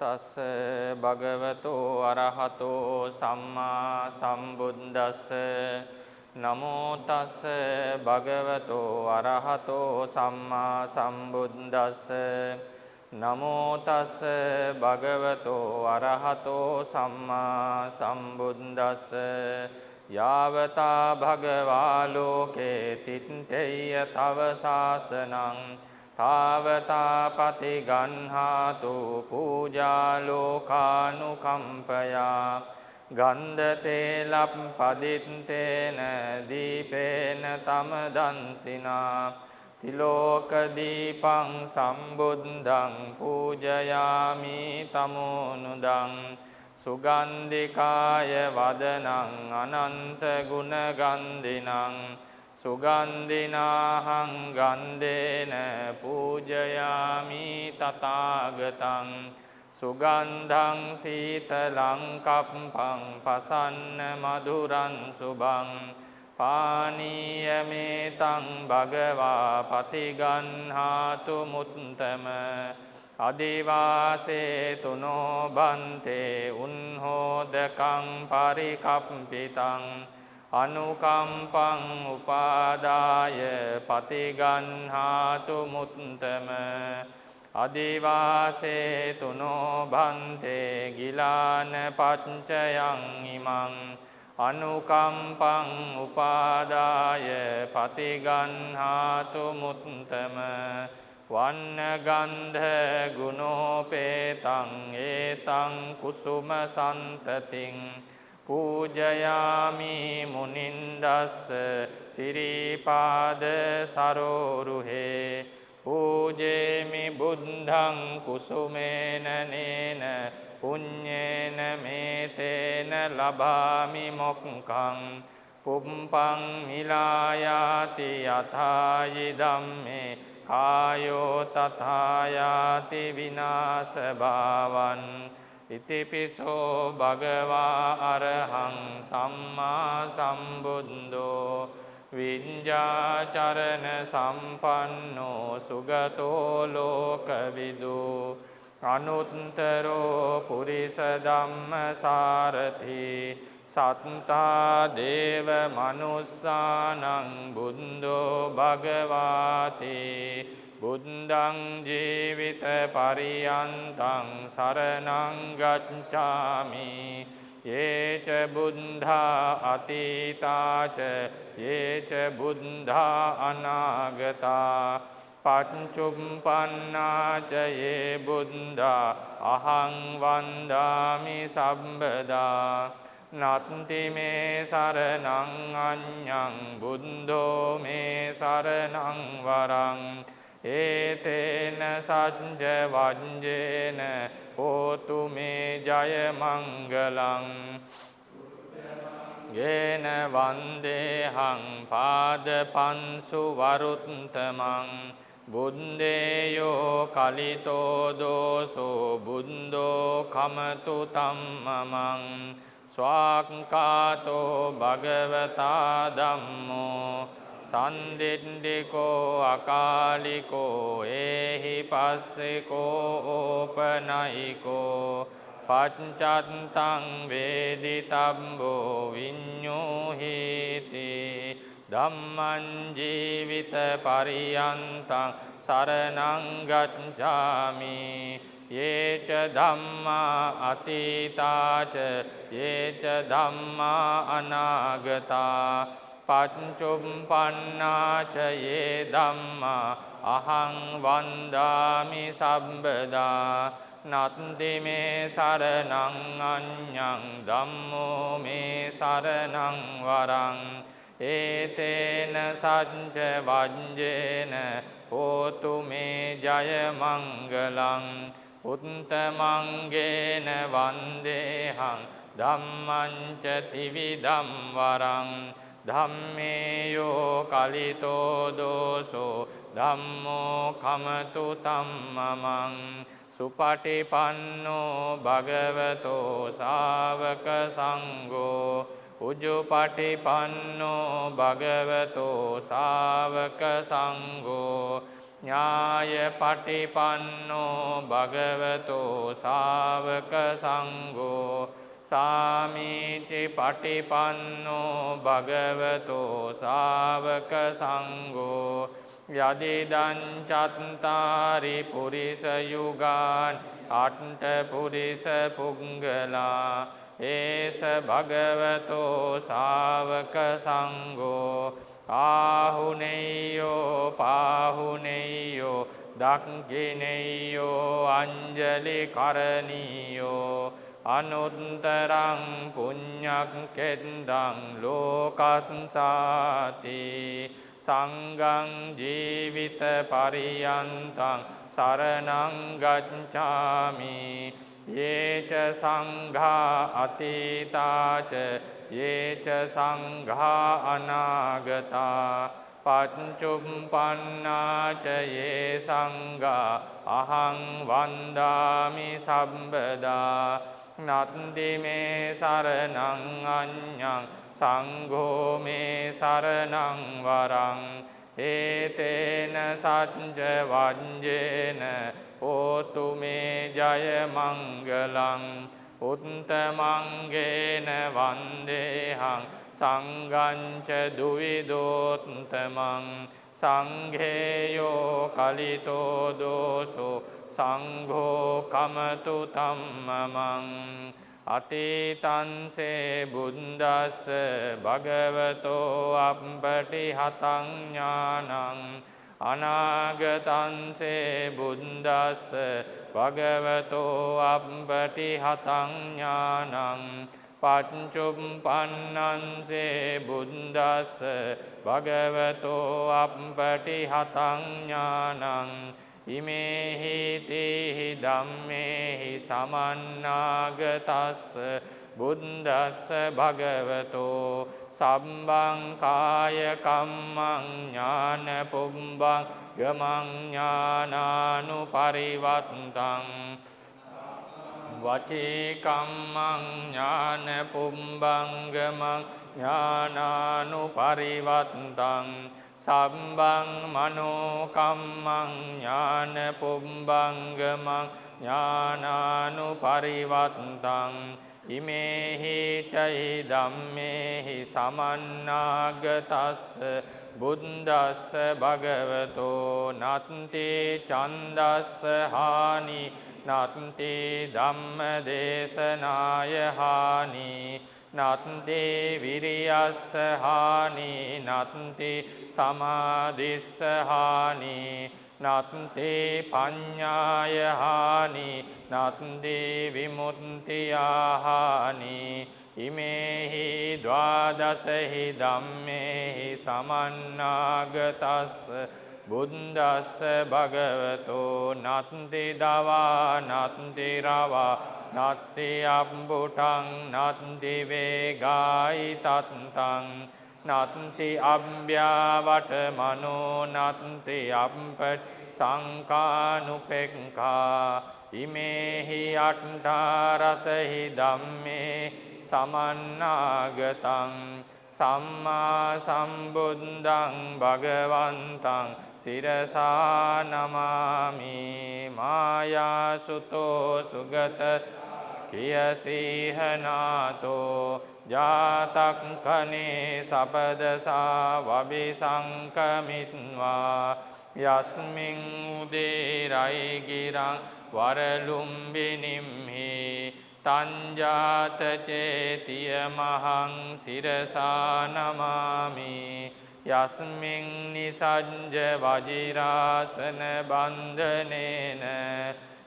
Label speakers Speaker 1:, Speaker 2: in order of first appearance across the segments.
Speaker 1: තස්ස භගවතෝ අරහතෝ සම්මා සම්බුද්දස්ස නමෝ තස්ස භගවතෝ අරහතෝ සම්මා සම්බුද්දස්ස නමෝ තස්ස භගවතෝ අරහතෝ සම්මා සම්බුද්දස්ස යාවතා භගවා ලෝකේ තිත්තේය තව ශාසනං තාවතා පතිගන්හාතු පූජා ලෝකානුකම්පයා ගන්ධතේ ලප්පදිත්තේන දීපේන තමදන්සිනා තිලෝක දීපං සම්බුද්ධං පූජයාමි තමෝනුදං සුගන්ධිකාය වදනං අනන්ත ගුණ ගන්ධිනං සුගන්ධිනාහං ගන්ධේන පූජයාමි තථාගතං සුගන්ධං සීතලං කප්පං පසන්න මధుරං සුභං පානීයමේතං භගවා පතිගන්හාතු මුත්තම අදිවාසේ තුනෝ බන්තේ උන්හෝදකං පරිකප්පිතං අනුකම්පං උපාදාය පතිගන්හාතු මුත්තම අදිවාසේ තුනෝ බන්තේ ගිලාන පච්චයං ඉමං අනුකම්පං උපාදාය පතිගන්හාතු මුත්තම වන්න ගන්ධ ගුණෝපේතං ඒතං කුසුම සන්තතින් පූජයාමි මුනින්දස්ස සිරිපාද සරෝරුහේ පූජේමි බුද්ධං කුසුමේන නේන පුඤ්ඤේන මේතේන ලබාමි මොක්ඛං පුම්පං මිලායාති යථායි ධම්මේ කායෝ තථායාති විනාශ භාවං ඉතිපිසෝ භගවා අරහං සම්මා සම්බුද්ධෝ විඤ්ඤාචරණ සම්පන්නෝ සුගතෝ ලෝකවිදු අනුත්තරෝ පුරිස ධම්මසාරථි සත්තා දේව මනුස්සානං බුද්ධෝ භගවාති බුද්ධං ජීවිත පරියන්තං සරණං ගච්ඡාමි යේච බුද්ධා අතීතාච යේච බුද්ධා අනාගතා පච්චුප්පන්නාච යේ බුද්ධා අහං වන්දාමි සම්බදා නත්ති මේ සරණං අඤ්ඤං බුද්ධෝ මේ සරණං වරං ඒතේන සච්ච වජ්ජේන හෝතු මේ ජය මංගලං යේන වන්දේහං පාදපන්සු වරුත්තමං බුද්දේයෝ කලිතෝ දෝසෝ බුද්ධෝ කමතු තම්මමං ස්වාක්ඛාතෝ භගවතා ධම්මෝ සන්දිට්ඨිකෝ අකාලිකෝ ඒහි පස්සිකෝ ඕපනයිකෝ පච්චත්තං වේදිතබ්බෝ විඤ්ඤෝහීති ධම්මං ජීවිත පරියන්තං සරණං ගච්ඡාමි යේච ධම්මා අතීතාච යේච ධම්මා අනාගතා පච්චුප්පන්නාච යේ ධම්මා අහං වන්දාමි සම්බදා නත්ති මේ සරණං අඤ්ඤං ධම්මෝ මේ සරණං වරං ඒතේන සච්ච වජ්ජේන හෝතු මේ ජය මංගලං උත්තමංගේන වන්දේහං ධම්මං ච ත්‍රිවිධං වරං ධම්මේයෝ කලිතෝ දෝසෝ ධම්මෝ කමතු තම්මමං සුපටිපන්නෝ භගවතෝ ශාවක සංඝෝ උජුපටිපන්නෝ භගවතෝ ශාවක සංඝෝ ඥාය පටිපන්නෝ භගවතෝ සාවක සංඝෝ සාමීචි පටිපන්නෝ භගවතෝ සාවක සංඝෝ යදිදං චත්තාරි පුරිස යුගාන් අට්ඨ පුරිස පුංගලා ඒස භගවතෝ සාවක සංඝෝ ආහුනේයෝ පාහුනේයෝ දක්ඛිනේයෝ අංජලි කරණීයෝ අනුත්තරං පුඤ්ඤක්ඛෙන්දං ලෝකස්සාති සංඝං ජීවිත පරියන්තං සරණං ගච්ඡාමි යේච සංඝා අතීතාච යේච සංඝා අනාගතා පච්චුප්පන්නාච යේ සංඝා අහං වන්දාමි සම්බදා නත්ති මේ සරණං අඤ්ඤං සංඝෝ මේ සරණං වරං ඒතේන සච්ච වජ්ජේන හෝතු මේ ජය මංගලං උත්තමංගේන වන්දේහං සංඝං ච දුවිදෝත්තමං සංඝේයෝ කලිතෝ දෝසෝ සංඝෝ කමතු තම්මමං අතීතංසේ බුද්දස්ස භගවතෝ අප්පටිහතං ඥානං අනාගතංසේ බුද්දස්ස භගවතෝ අප්පටිහතං ඥානං පච්චුප්පන්නංසේ බුද්දස්ස භගවතෝ අප්පටිහතං ඥානං ඉමේහි තේහි ධම්මේහි සමන්නාගතස්ස බුද්දස්ස භගවතෝ සම්බං කාය කම්මං ඥාන පුම්බං ගමං ඥානානුපරිවත්තං වචී කම්මං ඥාන පුම්බං ගමං ඥානානුපරිවත්තං සම්බං මනෝ කම්මං ඥාන පුම්බං ගමං ඥානානුපරිවත්තං ඉමේහි චෛ ධම්මේහි සමන්නාගතස්ස බුද්දස්ස භගවතෝ නත්ති ඡන්දස්ස හානි නත්ති ධම්මදේශනාය හානි නත්ති විරියස්ස හානි නත්ති සමාධිස්ස හානි නත්ති පඤ්ඤාය හානි නත්ති විමුක්තියාහානි ඉමේහි ද්වාදසහි ධම්මේහි සමන්නාගතස්ස බුද්දස්ස භගවතෝ නත්ති දවා නත්ති රවා නත්ති අම්බුටං නත්ති වේගායි තත්තං නත්ති අභ්‍යාවට මනෝ නත්ති අම්පට් සංකානුපෙක්ඛා ඉමේහි අට්ඨාරසහි ධම්මේ සමන්නාගතං සම්මා සම්බුද්ධං භගවන්තං සිරසා නමාමි මායාසුතෝ සුගත කියසීහනාතෝ ජාතක්ඛනේ සපදසා වබිසංකමිත්වා යස්මින් උදේරයි ගිරං වරලුම්බිනිම්හි තංජාත චේතිය මහං සිරසා නමාමි යස්මින් නිසජ්ජ වජිරාසන බන්ධනේන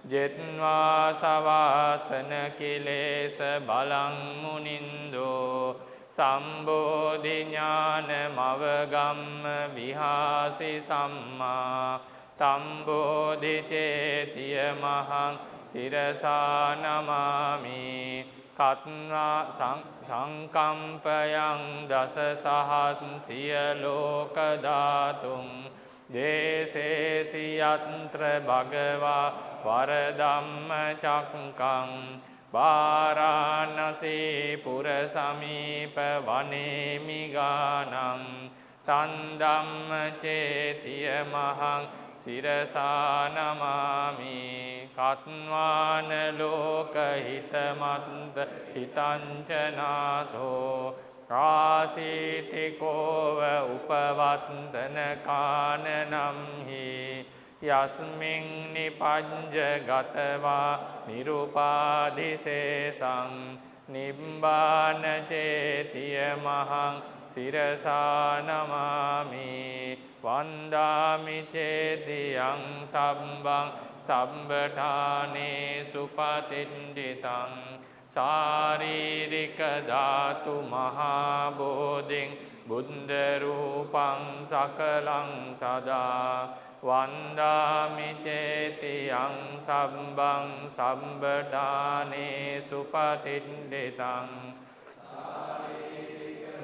Speaker 1: ජෙත්වා සවාසන කිලේස බලං මුනින්දෝ සම්බෝධි ඥාන මවගම්ම විහාසි සම්මා තම්බෝධි චේතිය මහං සිරසා නමාමි කත්වා සංකම්පයං දස සහත්සිය ලෝක ධාතුං දේසේසියත්‍ර භගවා වරදම්ම චක්කං වාරාණසී පුර සමීප වනේමි ගානං තන් ධම්ම චේතිය මහං සිරසා නමාමි කත්වාන ලෝක හිතමන්ත හිතංචනාතෝ කාසීතිකෝව උපවත්තන කානනම්හි යස්මින් නිපංජ ගතවා නිරුපාදිසේසං නිබ්බාන චේතිය මහං සිරසා නමාමි වන්දාමි චේතියං සම්බං සම්බඨානේ සුපතින්දිතං සාරීරික ධාතු මහා බෝධින් බුද්ධ රූපං සකලං සදා වන්දාමි චේතියං සම්බං සම්බඨානේ සුපතින්දිතං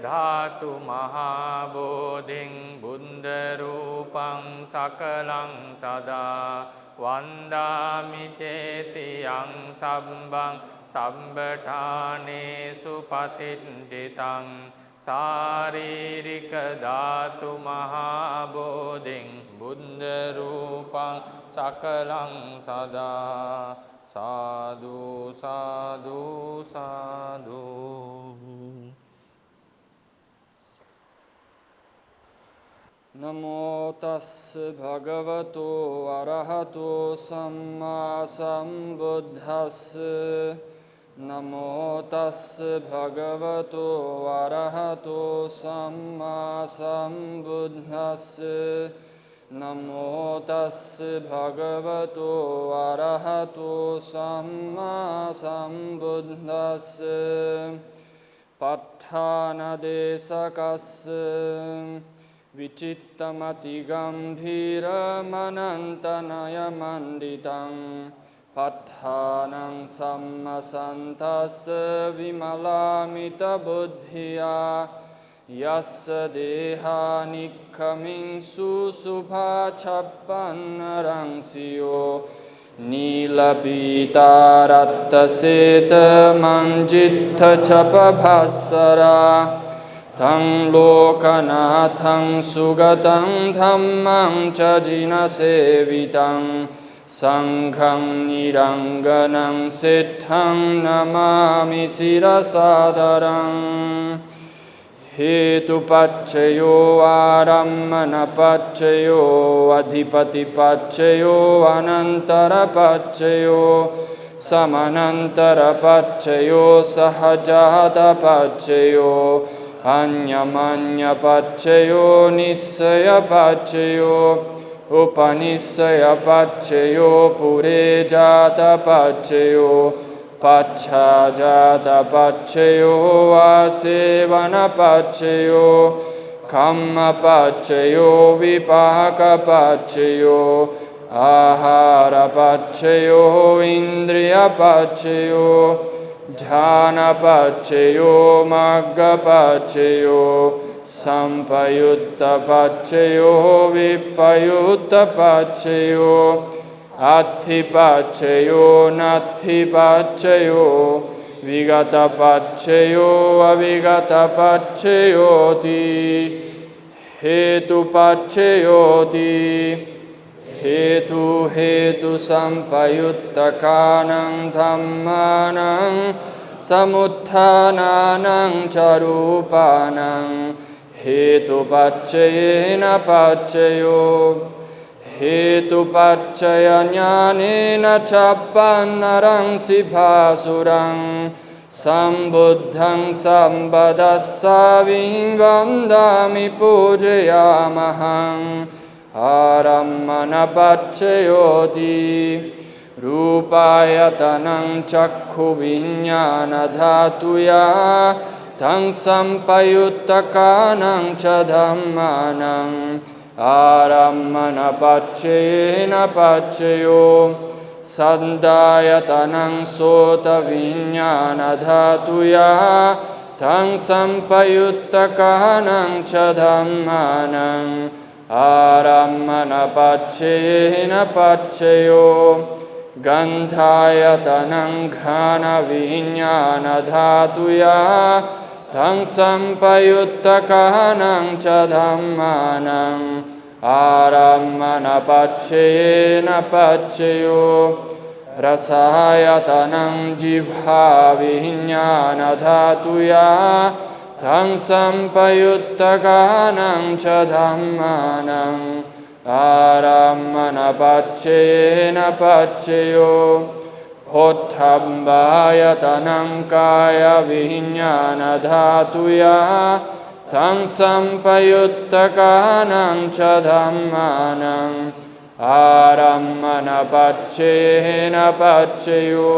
Speaker 1: ධාතු මහා බෝධින් බුද්ධ රූපං සකලං සදා වන්දාමි චේතියං සම්බං සම්බඨානේ සුපතින්දිතං සාරීරික ධාතු මහා බෝධින් බුද්ධ රූපං සකලං සදා සාදු සාදු සාදු.
Speaker 2: නමෝ තස්ස භගවතු අරහතු සම්මා සම්බුද්දස්ස නමෝ තස්ස භගවතු අරහතු සම්මා සම්බුද්දස්ස නමෝ තස්ස භගවතු අරහතු සම්මා සම්බුද්දස්ස ප ဋ ාණ දේශකස්ස විචිත්තමති ගම්භීර මනන්තනය මණ්ඩිතං ප ဋ ාණං සම්මසන්තස්ස විමලාමිත බුද්ධියා යස්ස දේහානික්ඛමින්සු සුභා චප්පන්න රංසියෝ නීලපීතා රත්තසේත මංජිත්ථ චපභස්සරා තං ලෝකනාථං සුගතං ධම්මං ච ජිනසේවිතං සංඝං නිරංගනං සෙට්ඨං නමාමි සිරසාදරං හේතුපච්චයෝ ආරම්මනපච්චයෝ අධිපතිපච්චයෝ අනන්තරපච්චයෝ සමනන්තරපච්චයෝ සහජාතපච්චයෝ අඤ්ඤමඤ්ඤපච්චයෝ නිස්සයපච්චයෝ උපනිස්සයපච්චයෝ පුරේජාතපච්චයෝ පච්ඡාජාතපච්චයෝ ආසේවනපච්චයෝ කම්මපච්චයෝ විපාකපච්චයෝ ආහාරපච්චයෝ ඉන්ද්‍රියපච්චයෝ ඥානපච්චයෝ මග්ගපච්චයෝ සම්පයුත්තපච්චයෝ විප්පයුත්තපච්චයෝ අත්ථිපච්චයෝ නත්ථිපච්චයෝ විගතපච්චයෝ අවිගතපච්චයෝති හේතුපච්චයෝති හේතු හේතු සම්පයුත්තකානං ධම්මානං සමුත්ථානානං චරූපානං හේතුපච්චයේන පච්චයෝ හේතුපච්චය ඥානේන චප්පන්නරං සිභාසුරං සම්බුද්ධං සම්බදස්සාවින් වන්දාමි පූජයාමහං ආරම්මනපච්චයෝති රූපායතනං චක්ඛු විඤ්ඤාණ ධාතුයා තං සම්පයුත්තකානං ච ධම්මානං ආරම්මනපච්චේන පච්චයෝ සන්දායතනං සෝත විඤ්ඤාණ ධාතුයා තං සම්පයුත්තකානං ච ධම්මානං ආරම්මනපච්චේන පච්චයෝ ගන්ධායතනං ඝාන විඤ්ඤාණ ධාතුයා තං සම්පයුත්තකානං ච ධම්මානං आरम्मणपच्छयेन पच्छयो रसायतनं जिह्वाविज्ञानधातुया तं संपयुक्तकानं च धम्मानं आरम्मणपच्छयेन पच्छयो होठ्ठम्बायतनं कायविज्ञानधातुया तं संपयुक्तकानं च धम्मानं आरम्मणपच्छयेन पच्छयो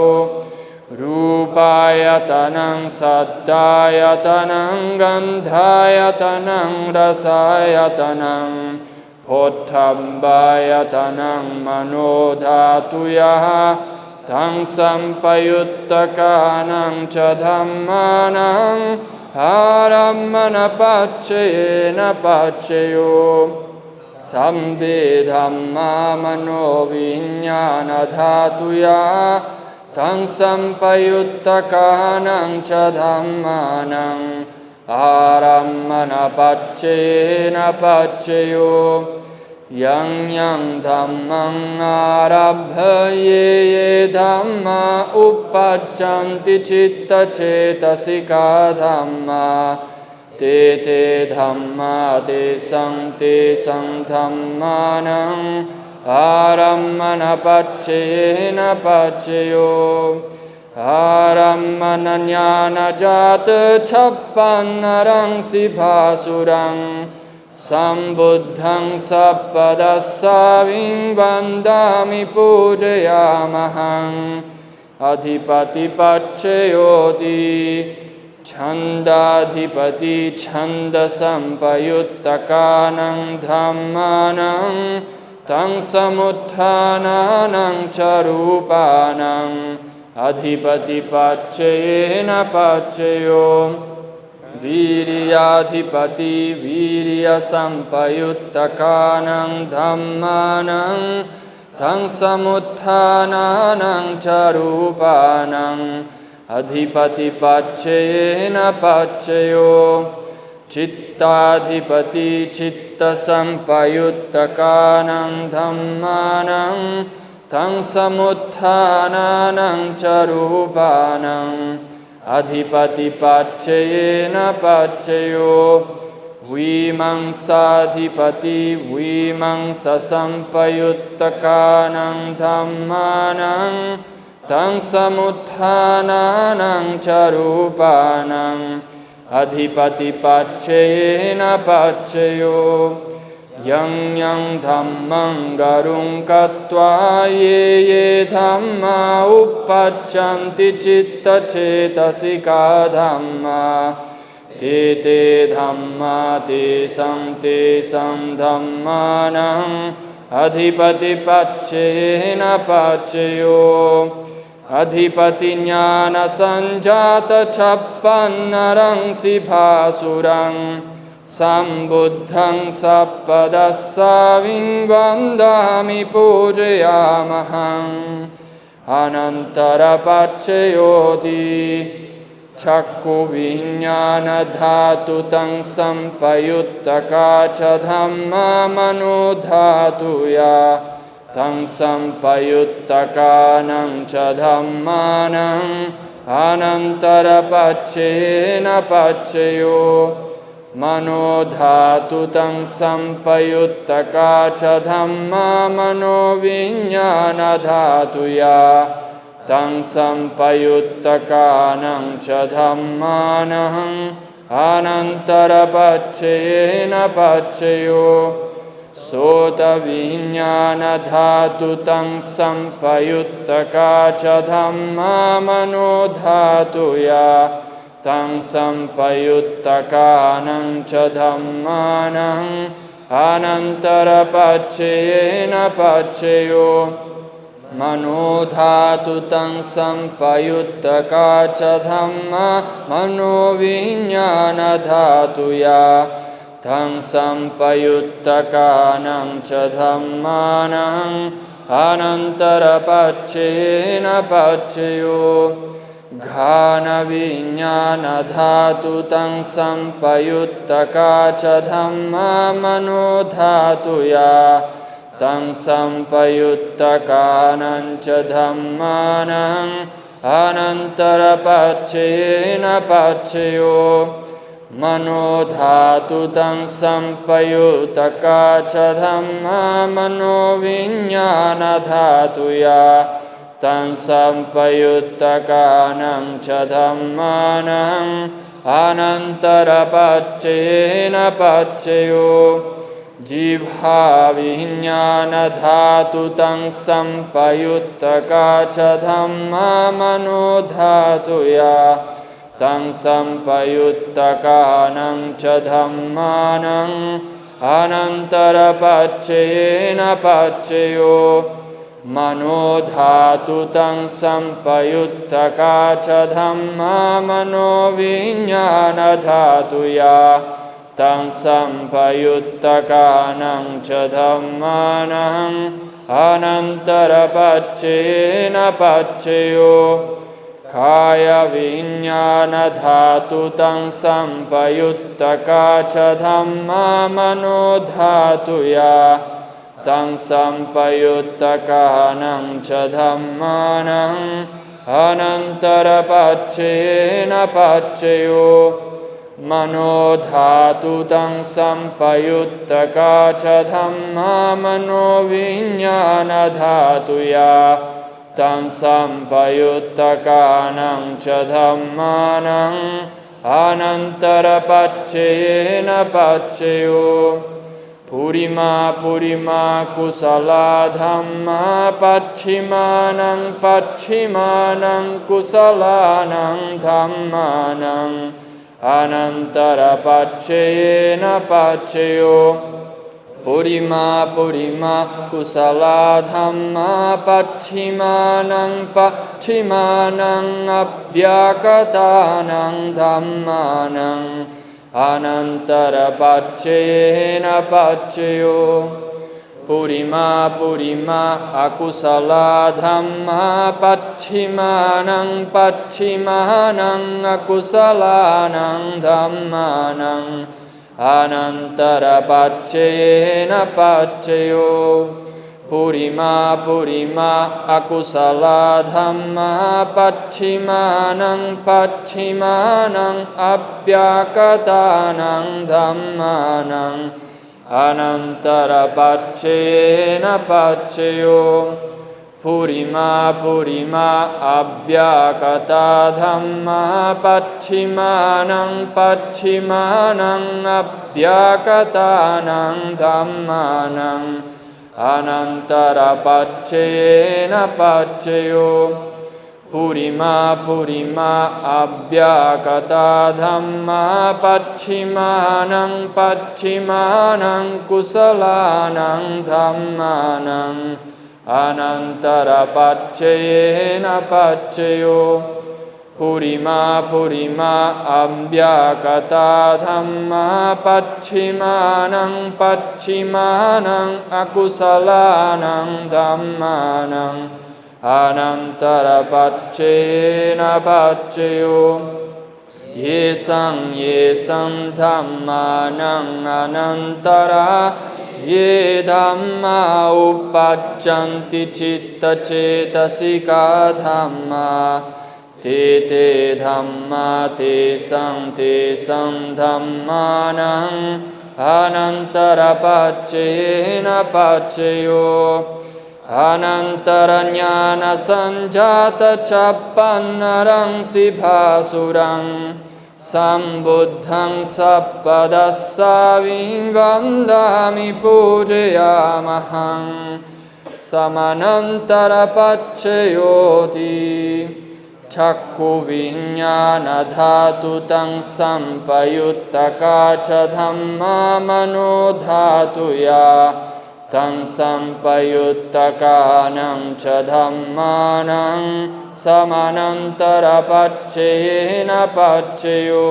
Speaker 2: रूपायतनं सद्दायतनं गन्धायतनं रसायतनं होठ्ठम्बायतनं मनोधातुयः तं संपयुक्तकानं च धम्मानं आरम्मणपच्छयेन पच्छयो संवेधम्मा मनोविज्ञानधातुया तं संपयुक्तकानं च धम्मानं आरम्मणपच्छयेन पच्छयो यं यं धम्मं आरभ्य ये धम्मा उपपज्जन्ति चित्तचेतसिका धम्मा ते धम्मा तेषां धम्मानं आरम्मणपच्छयेन पच्छयो आरम्मणज्ञानजातछप्पन्नरंसि भासुरं सम्बुद्धं सप्पदस्साविं वन्दामि पूजयामहम् अधिपतिपच्छयोति छन्दाधिपति छन्दसंपयुक्तकानं धम्मानं तं समुत्थानानं च रूपानं अधिपतिपच्छयेन पच्छयो वीर्याधिपति वीर्यसंपयुक्तकानं धम्मानं तं समुत्थानानं च रूपानं अधिपतिपच्छयेन पच्छयो चित्ताधिपति चित्तसंपयुक्तकानं धम्मानं तं समुत्थानानं च रूपानं अधिपतिपच्छयेन पच्छयो विमंसाधिपति विमंससंपयुक्तकानं धम्मानं तं समुत्थानानं च रूपानं अधिपतिपच्छयेन पच्छयो यं यं धम्मं गरुं कत्वा ये धम्मा उपपज्जन्ति चित्तचेतसिका धम्मा ते धम्मा तेषां धम्मानं अधिपतिपच्छयेन पच्छयो अधिपतिज्ञानसञ्जातछप्पन्नरंसि भासुरं सम्बुद्धं सप्पदस्साविं वन्दामि पूजयामहम् अनन्तरपच्छयोति चक्षुविज्ञानधातु तं संपयुक्तका च धम्मा मनोधातुया तं संपयुक्तकानं च धम्मानं अनन्तरपच्छयेन पच्छयो मनोधातु तं संपयुक्तका च धम्मा मनोविज्ञानधातुया तं संपयुक्तकानं च धम्मानं अनन्तरपच्छयेन पच्छयो सोतविज्ञानधातु तं संपयुक्तका च धम्मा मनोधातुया तं संपयुक्तकानं च धम्मानं अनन्तरपच्छयेन पच्छयो मनोधातु तं संपयुक्तका च धम्मा मनोविज्ञानधातुया तं संपयुक्तकानं च धम्मानं अनन्तरपच्छयेन पच्छयो घानविज्ञानधातु तं संपयुत्तका च धम्मा मनोधातुया तं संपयुत्तकानं च धम्मानं अनन्तरपक्षेन पक्षयो मनोधातु तं संपयुत्तका च धम्मा मनोविज्ञानधातुया तं संपयुत्तकानं च धम्मानं अनन्तरपक्षेन पक्षयो जिह्वाविज्ञानधातु तं संपयुत्तका च धम्मा मनोधातुया तं संपयुत्तकानं च धम्मानं अनन्तरपक्षेन पक्षयो मनोधातु तं संपयुत्तका च धम्मा मनोविज्ञानधातुया तं संपयुत्तकानं च धम्मानं अनन्तरपक्षेन पक्षयो कायविज्ञानधातु तं संपयुत्तका च धम्मा मनोधातुया तं संपयुत्तकानं च धम्मानं अनन्तरपक्षेन पक्षयो मनोधातु तं संपयुत्तका च धम्मा मनोविज्ञानधातुया तं संपयुत्तकानं च धम्मानं अनन्तरपक्षेन पक्षयो पुरिमा पुरिमा कुशला धम्मा पच्छिमानं पच्छिमानं कुशलानं धम्मानं अनन्तरपक्षेन पक्षयो पुरिमा पुरिमा कुशला धम्मा पच्छिमानं पच्छिमानं अव्याकतानं धम्मानं अनन्तरपक्षेन पक्षयो पुरिमा पुरिमा अकुशला धम्मा पच्छिमानं पच्छिमानं अकुशलानं धम्मानं अनन्तरपक्षेन पक्षयो पुरिमा पुरिमा अकुशला धम्मा पच्छिमानं पच्छिमानं अव्याकतानं धम्मानं अनन्तरपक्षेन पक्षयो पुरिमा पुरिमा अव्याकता धम्मा पच्छिमानं पच्छिमानं अव्याकतानं धम्मानं अनन्तरपक्षेन पक्षयो पुरिमा पुरिमा अव्याकता धम्मा पच्छिमानं पच्छिमानं कुशलानं धम्मानं अनन्तरपक्षेन पक्षयो पुरिमा पुरिमा अव्याकता धम्मा पच्छिमानं पच्छिमानं अकुशलानं धम्मानं अनन्तरपक्षेन पक्षयो येषं धम्मानं अनन्तरा ये धम्मा उपपद्यन्ति चित्तचेतसिका धम्मा ते ते धम्मा तेषां धम्मानं अनन्तरपक्षेन पक्षयो अनन्तरज्ञानसञ्जातचपन्नरं शिभासुरं सम्बुद्धं सपदस्साविं वन्दामि पूजयामहं समनन्तरपक्षयोति चक्षुविज्ञानधातु तं संपयुत्तका च धम्मा मनोधातुया तं संपयुत्तकानं च धम्मानं समनन्तरपक्षेन पक्षयो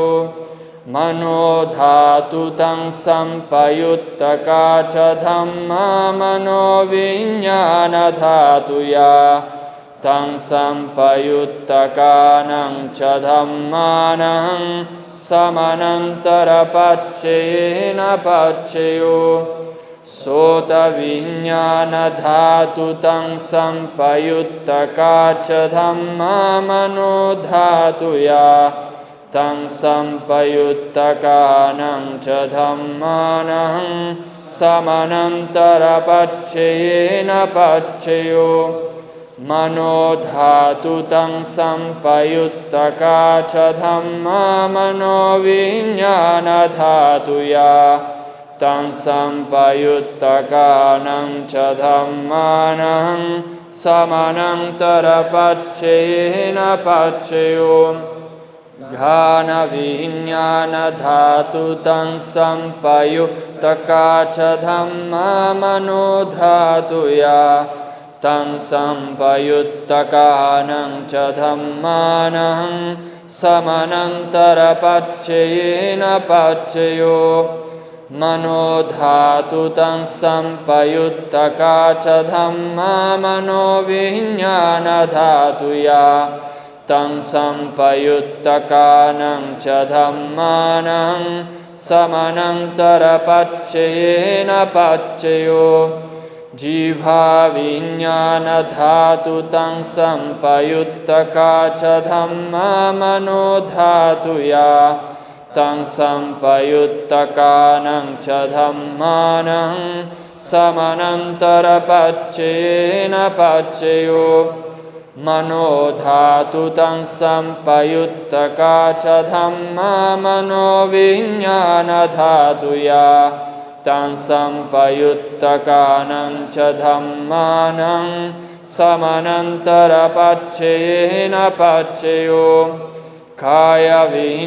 Speaker 2: मनोधातु तं संपयुत्तका च धम्मा मनोविज्ञानधातुया तं सम्पयुत्तकानं च धम्मानं समनन्तरपच्चयेन पच्चयो सोतविज्ञानधातु तं सम्पयुत्तका च धम्मा मनो धातुया तं सम्पयुत्तकानं च धम्मानं समनन्तरपच्चयेन पच्चयो मनो धातु तं सम्पयुत्तका च धम्मा मनो विज्ञानधातुया तं सम्पयुत्तकानं च धम्मानं समनन्तरपच्चयेन पच्चयो घानविज्ञानधातु तं सम्पयुत्तका च धम्मा मनो धातुया तं सम्पयुत्तकानं च धम्मानं समनन्तरपच्चयेन पच्चयो मनो धातु तं सम्पयुत्तका च धम्मा मनो विज्ञानधातुया तं सम्पयुत्तकानं च धम्मानं समनन्तरपच्चयेन पच्चयो जिह्वाविज्ञानधातु तं सम्पयुत्तका च धम्मा मनो धातुया तं सम्पयुत्तकानं च धम्मानं समनन्तरपच्चयेन पच्चयो मनो धातु तं सम्पयुत्तका च धम्मा मनो विज्ञानधातुया तं सम्पयुत्तकानं च धम्मानं समनन्तरपच्चयेन पच्चयो कायविज्ञानधातु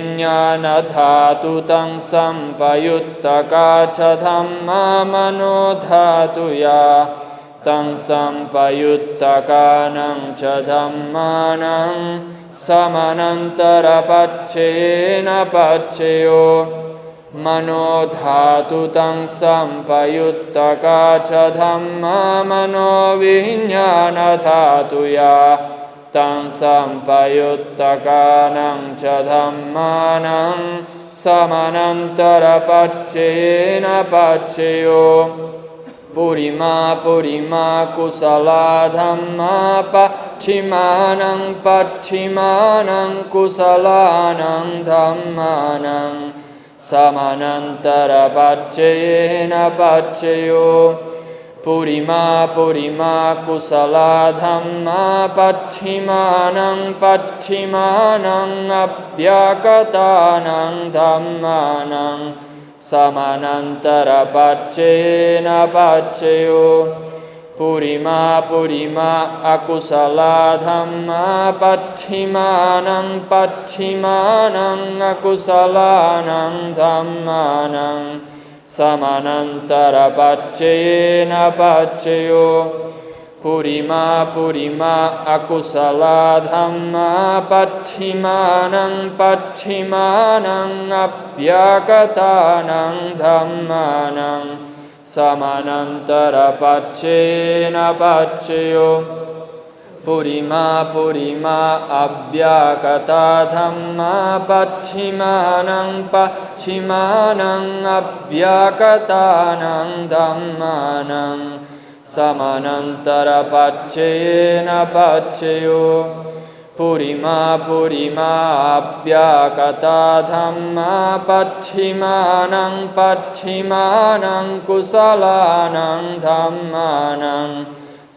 Speaker 2: तं सम्पयुत्तका च धम्मा मनो धातुया तं सम्पयुत्तकानं च धम्मानं समनन्तरपच्चयेन पच्चयो मनो धातु तं सम्पयुत्तका च धम्मा मनो विज्ञानधातुया तं सम्पयुत्तकानं च धम्मानं समनन्तरपच्चयेन पच्चयो पुरिमा पुरिमा कुशला धम्मा पच्छिमानं पच्छिमानं कुशलानं धम्मानं समनन्तरपच्चयेन पच्चयो पुरिमा पुरिमा कुशला धम्मा पच्छिमानं पच्छिमानं अव्याकतानं धम्मानं समनन्तरपच्चयेन पच्चयो पुरिमा पुरिमा अकुशला धम्मा पच्छिमानं पच्छिमानं अकुशलानं धम्मानं समनन्तरपच्चयेन पच्चयो पुरिमा पुरिमा अकुशला धम्मा पच्छिमानं पच्छिमानं अव्याकतानं धम्मानं समनन्तरपच्चयेन पच्चयो पुरिमा पुरिमा अव्याकता धम्मा पच्छिमानं पच्छिमानं अव्याकतानं धम्मानं समनन्तरपच्चयेन पच्चयो पुरिमा पुरिमा अव्याकता धम्मा पच्छिमानं पच्छिमानं कुशलानं धम्मानं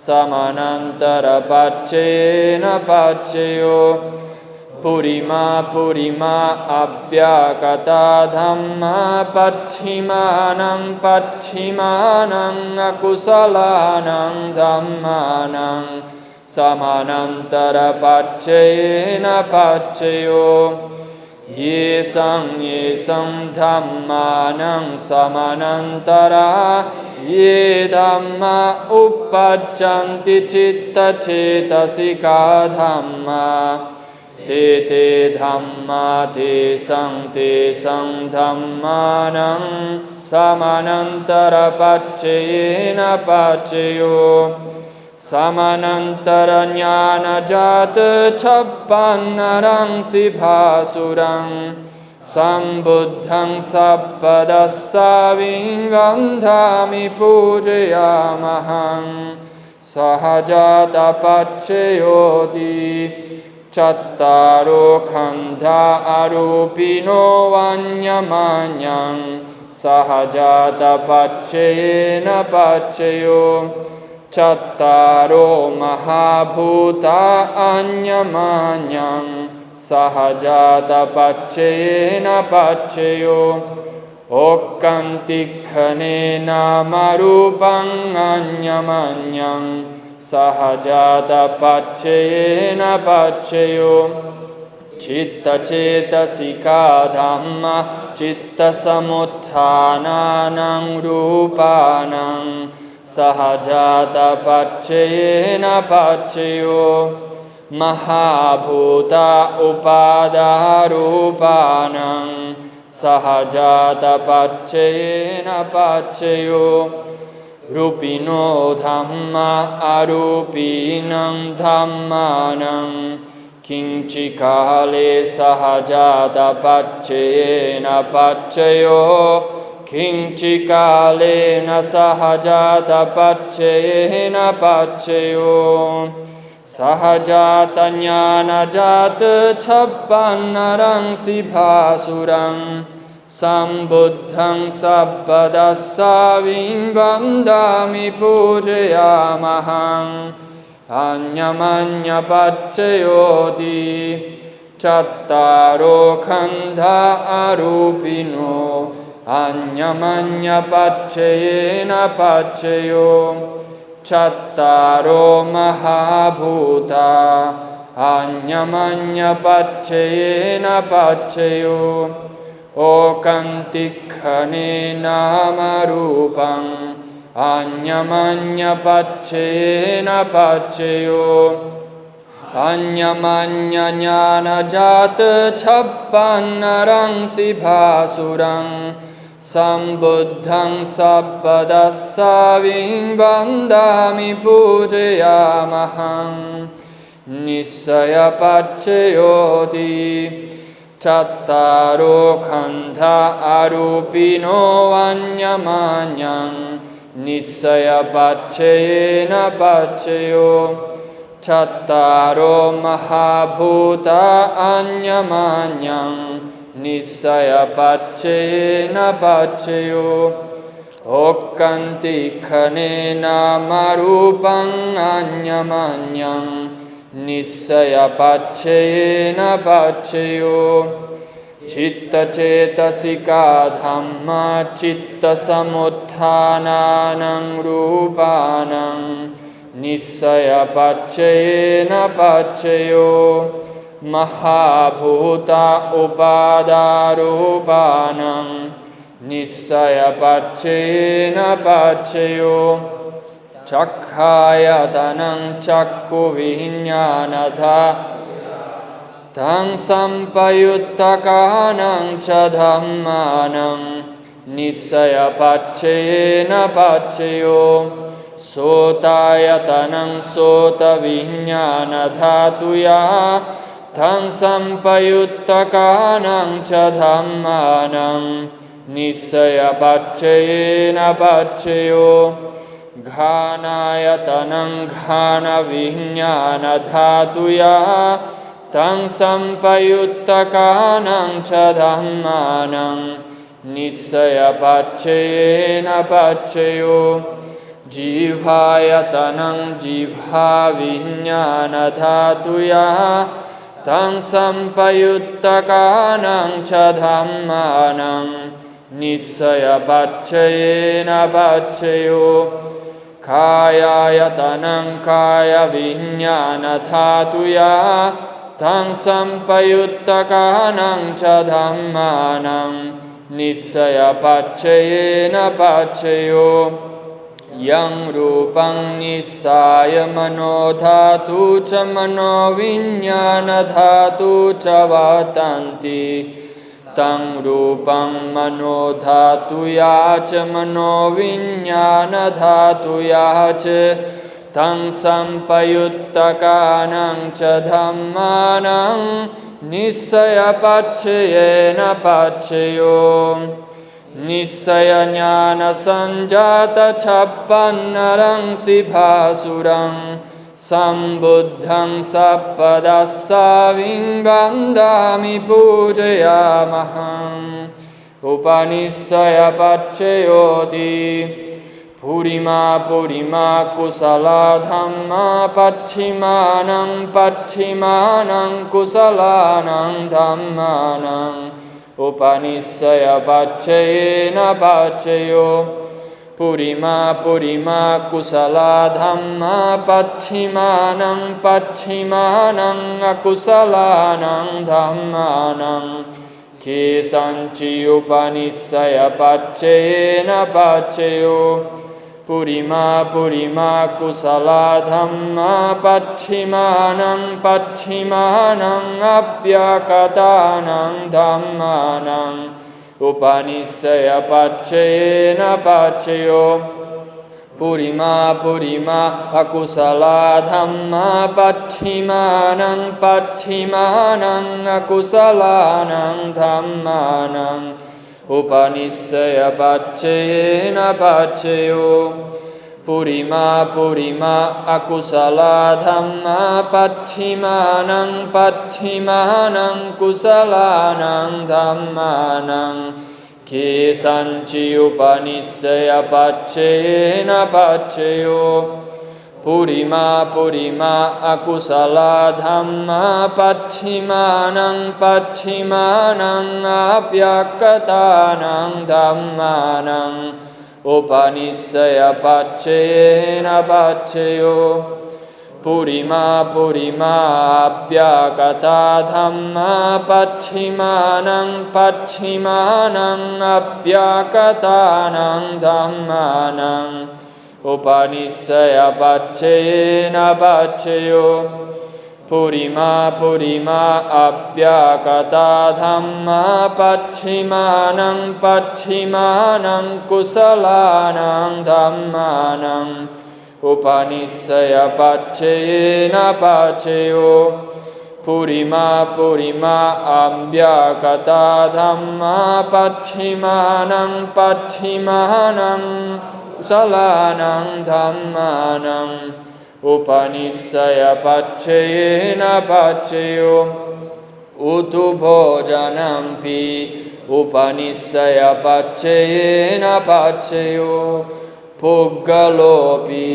Speaker 2: समनन्तरपच्चयेन पच्चयो पुरिमा पुरिमा अव्याकता धम्मा पच्छिमानं पच्छिमानं अकुशलानं धम्मानं समनन्तरपच्चयेन पच्चयो येषं धम्मानं समनन्तरा ये धम्मा उपपज्जन्ति चित्तचेतसिका धम्मा ते ते धम्मा तेषं धम्मानं समनन्तरपच्चयेन पच्चयो Samanantara-jnana-jat chappanarang sibhasurang Sambuddhang sappadassa vingandhami pujayamahang Sahajata pacchayoti Chattaro khandha arupino vanyamanyang Sahajata paccayena paccayo Chattaro mahabhuta anyamanyang Sahajata paccayena paccayo Okkantikhanena marupang anyamanyang Sahajata paccayena paccayo Citta cetasika dhamma citta samuttananang rupanang Sahajata paccayena paccayo Mahabhuta upadarupanang Sahajata paccayena paccayo Rupino dhamma arupinang dhammanang Kinchikale sahajata paccayena paccayo Kinchikale na sahajata paccayena paccayo Sahajata jnana-jata chappanarang sibhasurang Sambuddhang sappadassa vingandhami pujayamahang Anyamanya paccayoti Chattaro khandha arupino Anyamanya paccayena paccayo Chattaro mahabhuta Anyamanya paccayena paccayo Okkantikhanena marupang Anyamanya paccayena paccayo Anyamanya jnana-jata chappanarang sibhasurang Sambuddhang sappadassa vingandhami pujayamahang Nissaya paccayoti Chattaro khandha arupino anyamanyang Nissaya paccayena paccayo Chattaro mahabhuta anyamanyang Nissaya paccayena paccayo Okkantikhanena marupang anyamanyang Nissaya paccayena paccayo Citta cetasika dhamma citta samuttananang rupanang Nissaya paccayena paccayo Mahabhuta upadarupanang Nissaya paccayena paccayo Chakhayatanang chakku viññānatha Tang sampayuttakanang ca dhammanang Nissaya paccayena paccayo Sotayatanang sota viññāna dhatuya Tang sampayuttakanang ca dhammanang Nissaya paccayena paccayo Ghanayatanang ghana viññāna dhatuya Tang sampayuttakanang ca dhammanang Nissaya paccayena paccayo Jivhayatanang jivha viññāna dhatuya Tang sampayuttakanang ca dhammanang Nissaya paccayena paccayo Kayayatanang kaya viññāna dhatuya Tang sampayuttakanang ca dhammanang Nissaya paccayena paccayo Yang rupang nissaya mano dhatu ca mano viññāna dhatu ca vatanti Tang rupang mano dhatuya ca mano viññāna dhatuya ca तं संपयुत्तकानां च धम्मानां निस्सयपच्छयेन पच्छयो निस्सय ज्ञानसञ्जातछप्पन्नरंसि भासुरं सम्बुद्धं सप्पदस्साविङ्गन्धामि पूजयामहम् उपनिस्सयपच्छयोति पुरिमा पुरिमा कुशला धम्मा पच्छिमानं पच्छिमानं कुशलानां धम्मानां उपनिस्सयपच्छयेन पच्छयो पुरिमा पुरिमा कुशला धम्मा पच्छिमानं पच्छिमानं अकुशलानां धम्मानां केषाञ्चि उपनिस्सयपच्छयेन पच्छयो पुरिमा पुरिमा कुशला धम्मा पच्छिमानं पच्छिमानं अप्यकतानां धम्मानां उपनिस्सयपच्छयेन पच्छयो पुरिमा पुरिमा अकुशला धम्मा पच्छिमानं पच्छिमानं अकुशलानां धम्मानां उपनिस्सयपच्छयेन पच्छयो पुरिमा पुरिमा अकुशला धम्मा पच्छिमानं पच्छिमानं कुशलानां धम्मानां केषाञ्चि उपनिस्सयपच्छयेन पच्छयो पुरिमा पुरिमा अकुशला धम्मा पच्छिमानं पच्छिमानं अप्यकतानां धम्मानां उपनिस्सयपच्छयेन पच्छयो पुरिमा पुरिमा अप्यकता धम्मा पच्छिमानं पच्छिमानं अप्यकतानां धम्मानां उपनिस्सयपच्छयेन पच्छयो पुरिमा पुरिमा अप्यकता धम्मा पच्छिमानं पच्छिमानं कुशलानां धम्मानां उपनिस्सयपच्छयेन पच्छयो पुरिमा पुरिमा अप्यकता धम्मा पच्छिमानं पच्छिमानं कुशलानां धम्मानां उपनिस्सयपच्छयेन पच्छयो उतु भोजनंपि उपनिस्सयपच्छयेन पच्छयो पुग्गलोऽपि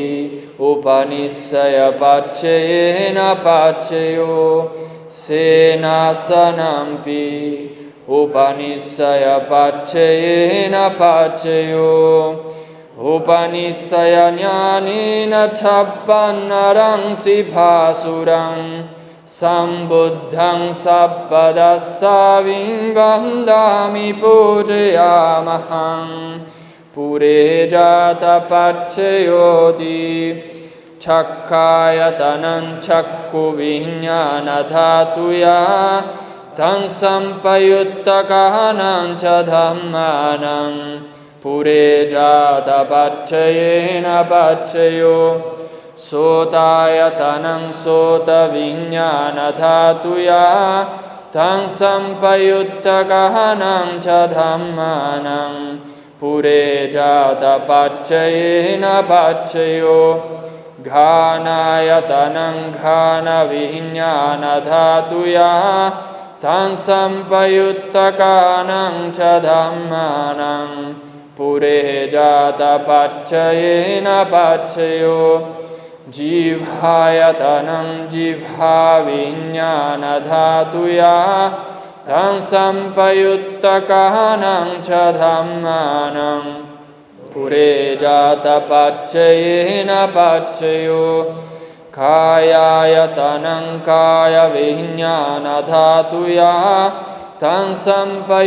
Speaker 2: उपनिस्सयपच्छयेन पच्छयो सेनासनंपि उपनिस्सयपच्छयेन पच्छयो उपनिस्सयज्ञानेन छप्पन्नरंसि भासुरं सम्बुद्धं सप्पदस्साविङ्गन्धामि पूजयामहम् पुरे जातपच्छयोति चक्षायतनं चक्षुविज्ञानधातुया तं संपयुत्तकानां च धम्मानां पुरे जातपच्छयेन पच्छयो सोतायतनं सोतविज्ञानधातुया तं संपयुत्तकानां च धम्मानां पुरे जातपच्छयेन पच्छयो घानायतनं घानविज्ञानधातुया तं संपयुत्तकानां च धम्मानां पुरे जातपच्छयेन पच्छयो जिह्वायतनं जिह्वाविज्ञानधातुया तं संपयुत्तकानां च धम्मानां पुरे जातपच्छयेन पच्छयो कायायतनं कायविज्ञानधातुया तं संपयुत्तकानां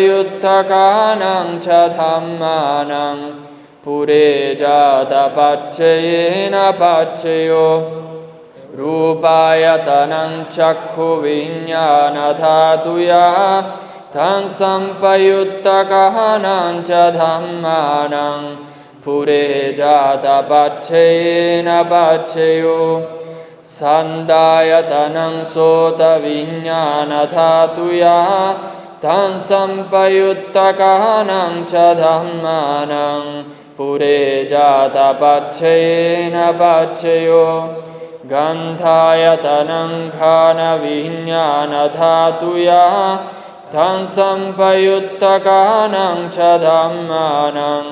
Speaker 2: च धम्मानां पुरे जातपच्छयेन पच्छयो रूपायतनं चक्षुविज्ञानधातुया तं संपयुत्तकानां च धम्मानां पुरे जातपच्छयेन पच्छयो सन्दायतनं सोतविज्ञानधातुयः तं सम्पयुत्तकानं च धम्मानं पुरे जातपच्छयेन पच्छयो गन्धायतनं घानविज्ञानधातुयः तं सम्पयुत्तकानं च धम्मानं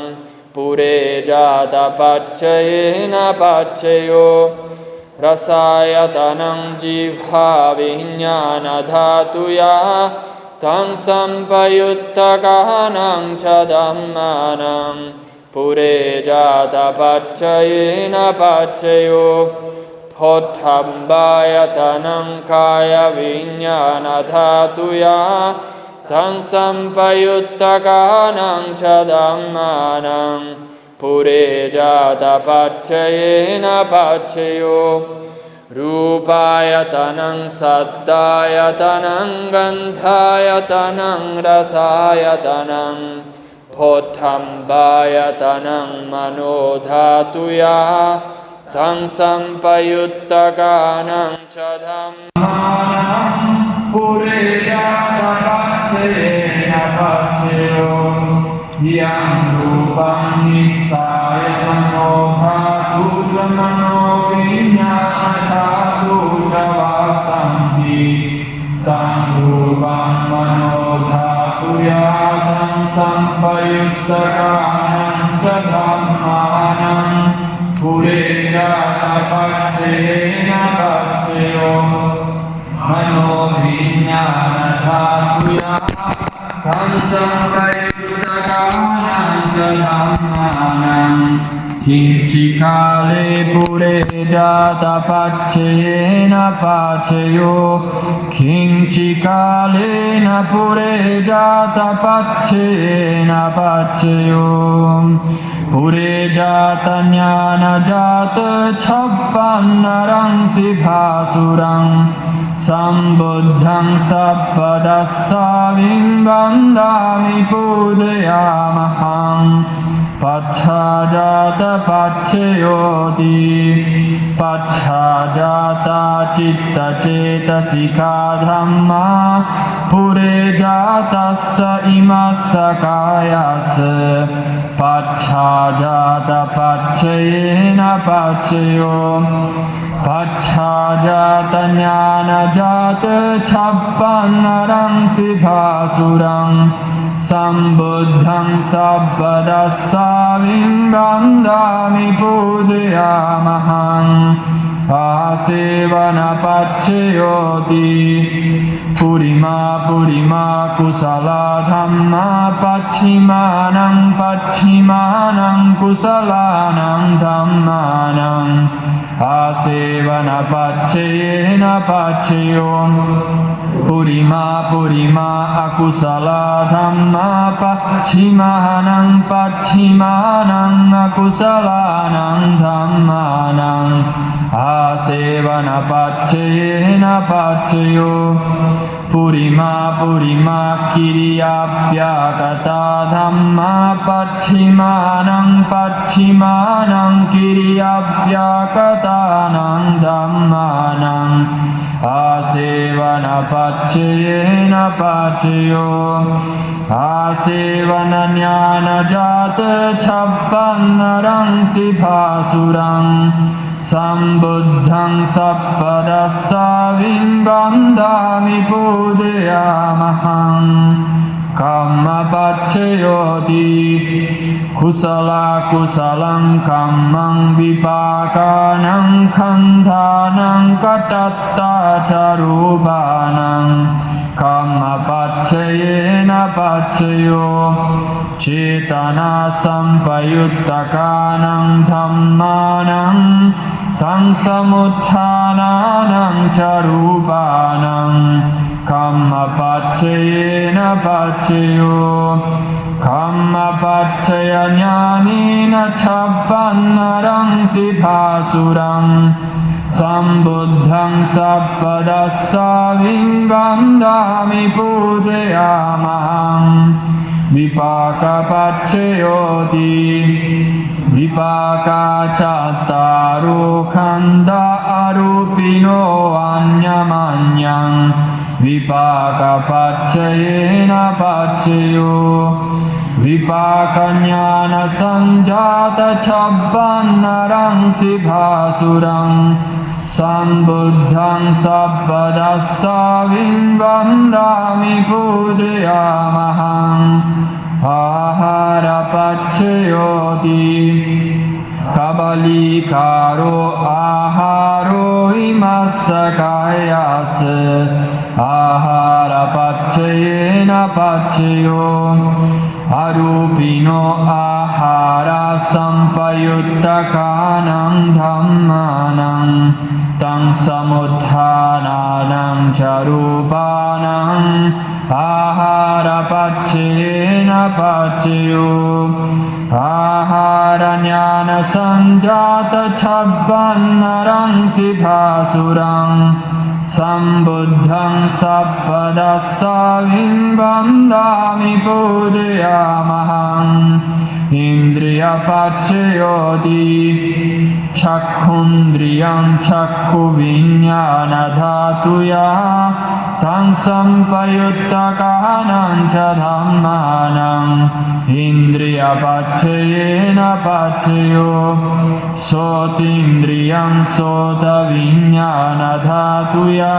Speaker 2: पुरे जातपच्छयेन पच्छयो रसायतनं जिह्वाविज्ञानधातुयः तं सम्पयुत्तकानं च धम्मानं पुरे जातपच्छयेन पच्छयो पोट्टम्बायतनं कायविज्ञानधातुयः तं सम्पयुत्तकानं च धम्मानं पुरे जातपच्छयेन पच्छयो रूपायतनं सद्दायतनं गन्धायतनं रसायतनं पोट्टम्बायतनं मनोधातुयः तं सम्पयुत्तकानं च धम्मानं पुरे जातपच्छयेन पच्छयो यं रूपं निस्सायतनो धातुजमनो विज्ञानधातुजवासन्ति तं रूपं मनोधातुयः तं सम्पयुत्तकानं च धम्मानं पुरे जातपच्छयेन पच्छयो मनोविज्ञानधातुयः तं सम्पयुत्तकानं च धम्मानं किञ्चिकाले पुरे जातपच्छयेन पच्छयो किञ्चिकालेन पुरे जातपच्छयेन पच्छयो पुरे जातज्ञानजात छप्पन्नरंसि भासुरं सम्बुद्धं सप्पदस्साविं वन्दामि पूजयामहं पच्छाजातपच्छयोति पच्छाजाता चित्तचेतसिका धम्मा पुरे जातस्य इमस्य कायस्य पच्छाजातपच्छयेन पच्छयो पच्छाजातज्ञानजात छप्पन्नरंसि भासुरं सम्बुद्धं सप्पदस्साविं वन्दामि पूजयामहं आसेवनपच्छयोति पुरिमा पुरिमा कुशला धम्मा पच्छिमानं पच्छिमानं कुशलानं धम्मानं आसेवनपच्छयेन पच्छयो पुरिमा पुरिमा अकुशला धम्मा पच्छिमानं पच्छिमानं अकुशलानं धम्मानं आसेवनपच्छयेन पच्छयो पुरिमा पुरिमा किर्याप्याकता धम्मा पच्छिमानं पच्छिमानं किर्याप्याकतानं धम्मानं आसेवनपच्छयेन पच्छयो आसेवनज्ञानजात छप्पन्नरंसि भासुरं सम्बुद्धं सप्पदस्साविं वन्दामि पूजयामहं कम्मपच्छयोति कुशला कुशलं कम्मं विपाकानं खन्धानं कटत्ता च रूपानं कम्मपच्छयेन पच्छयो चेतना संपयुत्तकानं धम्मानं तं समुत्थानानं च रूपानं कम्मपच्छयेन पच्छयो कम्मपच्छयज्ञानेन छप्पन्नरंसि भासुरं सम्बुद्धं सप्पदस्साविं वन्दामि पूजयामहं विपाकपच्छयोति Vipaka cattaro khanda arupino anyamanyang Vipaka paccayena paccayo Vipaka jnana sanjata chabbanarang sibhasurang Sambuddhang sabpadassa vindami pujayamahang Ahara paccayoti Kabalikaro aharo imassakayas Ahara paccayena paccayo Arupino ahara sampayuttakanang dhammanang Tang samuthananang charupanang Ahara paccayena paccayo Ahara jnana sanjata chabbanarang sibhasurang Sambuddhang sabpadassa vindami pujayamahang Indriya paccayoti Chakkhundriyam chakku viññāna dhātuya Tang sampayuttakanang ca dhammanang Indriya paccayena paccayo Sotindriyam sota viññāna dhātuya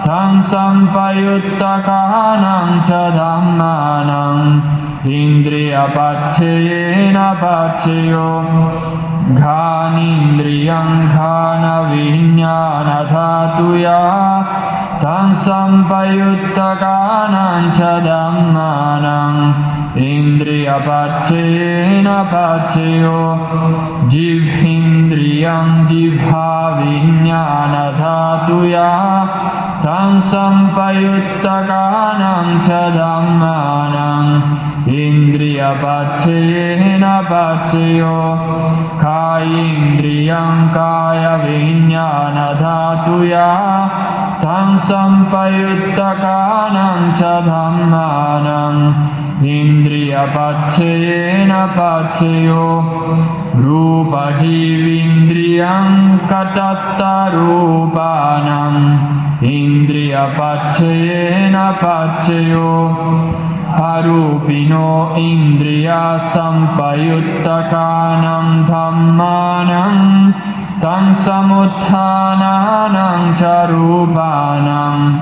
Speaker 2: Tang sampayuttakanang ca dhammanang Indriya paccayena paccayo Ghanindriyam ghana viññāna dhātuya Tang sampayuttakanang ca dhammanang Indriya paccayena paccayo Jivhindriyam jivha viññāna dhātuya Tang sampayuttakanang ca dhammanang Indriya paccayena paccayo Kayindriyam kaya viññāna dhātuya Tang sampayuttakanang ca dhammanang Indriya paccayena paccayo Rupa jivindriyam katattarupanam Indriya paccayena paccayo Arupino indriya sampayuttakanam dhammanam Tang samuthananang charupanam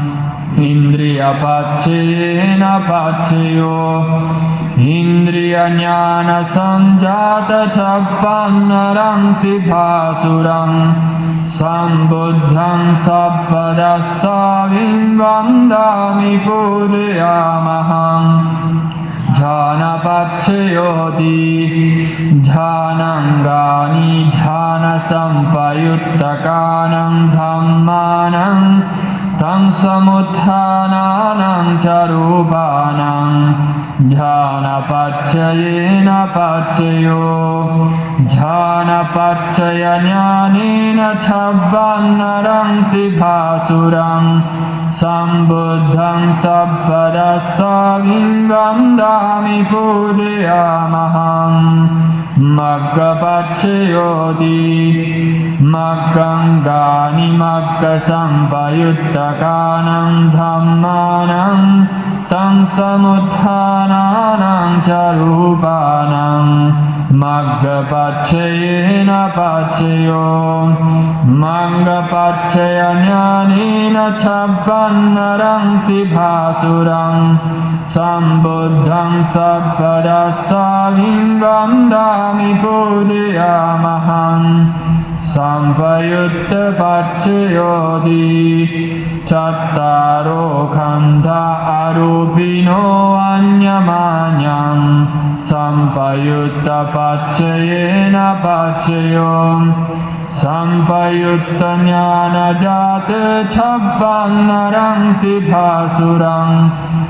Speaker 2: Indriya paccayena paccayo Indriya jnana sanjata chabbanarang sibhasurang Sambuddhang sabpadassa vindami pujayamahang Jhana paccayoti Jhanangani jhana sampayuttakanang dhammanang Tang samuthananang charupanang Jhana paccayena paccayo Jhana paccaya jnanena chabbanarang sibhasurang Sambuddhang sabpadassa vindami pujayamahang Magga paccayoti Maggangani magga sampayuttakanang dhammanang Tang samuthananang charupanang Magga paccayena paccayo Magga paccaya jnanena chabbanarang sibhasurang Sambuddhang sabpadassa vindami pujayamahang Sampayutta paccayoti Cattaro khanda arupino anyamanyang Sampayutta paccayena paccayo Sampayutta jnana jata chabbanarang sibhasurang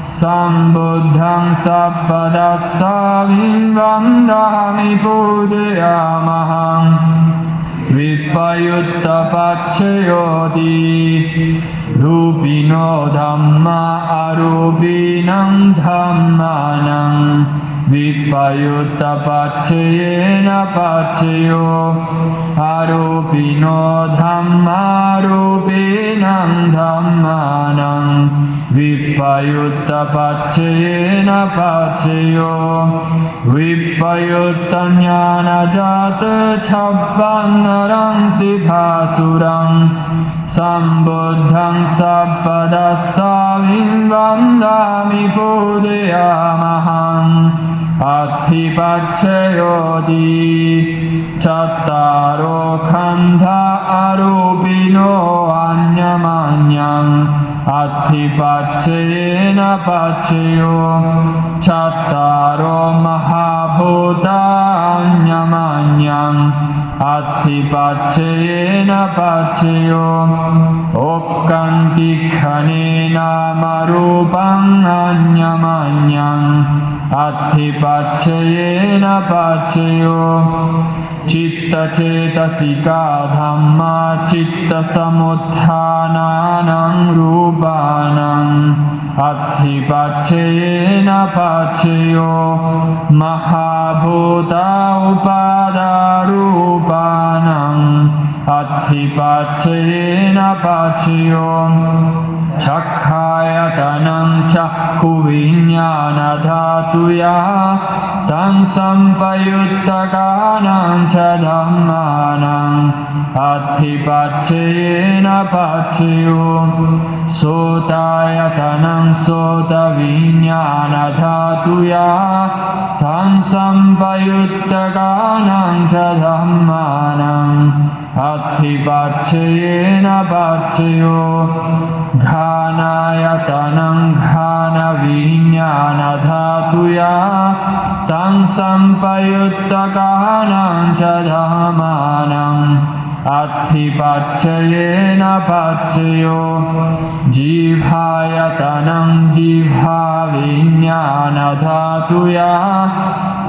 Speaker 2: Sambuddhang sabpadassa vindami pujayamahang Vipayutta paccayoti Rupino dhamma arupinang dhammanang Vipayutta paccayena paccayo arupino dhamma rupinam dhammanam Vipayutta paccayena paccayo Vipayutta jnana jata chabbannaram siddhasuram Sambuddham sabpadasavim vandami pudayamaham Atthipacchayoti chattaro khandha arupino anyamanyam Atthipacchayena paccayo chattaro mahabhuta anyamanyam Atthipacchayena paccayo Okkanti khanena marupam anyamanyam Atthipacchayena paccayo Citta cetasika dhamma citta samuthananam rupanam Atthipacchayena paccayo mahabhuta upada rupanam Atthipacchayena paccayo Chakhayatanam chakku viññāna dhātuya Tam sampayuttakanam ca dhammānam Atthipacchayena paccayo Sotayatanam sota viññāna dhātuya Tam sampayuttakanam ca dhammānam Atthipacchayena paccayo Ghanayatanam ghana viññāna dhātuya Tam sampayuttakanam ca dhammānam Atthipacchayena paccayo Jivhayatanam jivha viññāna dhātuya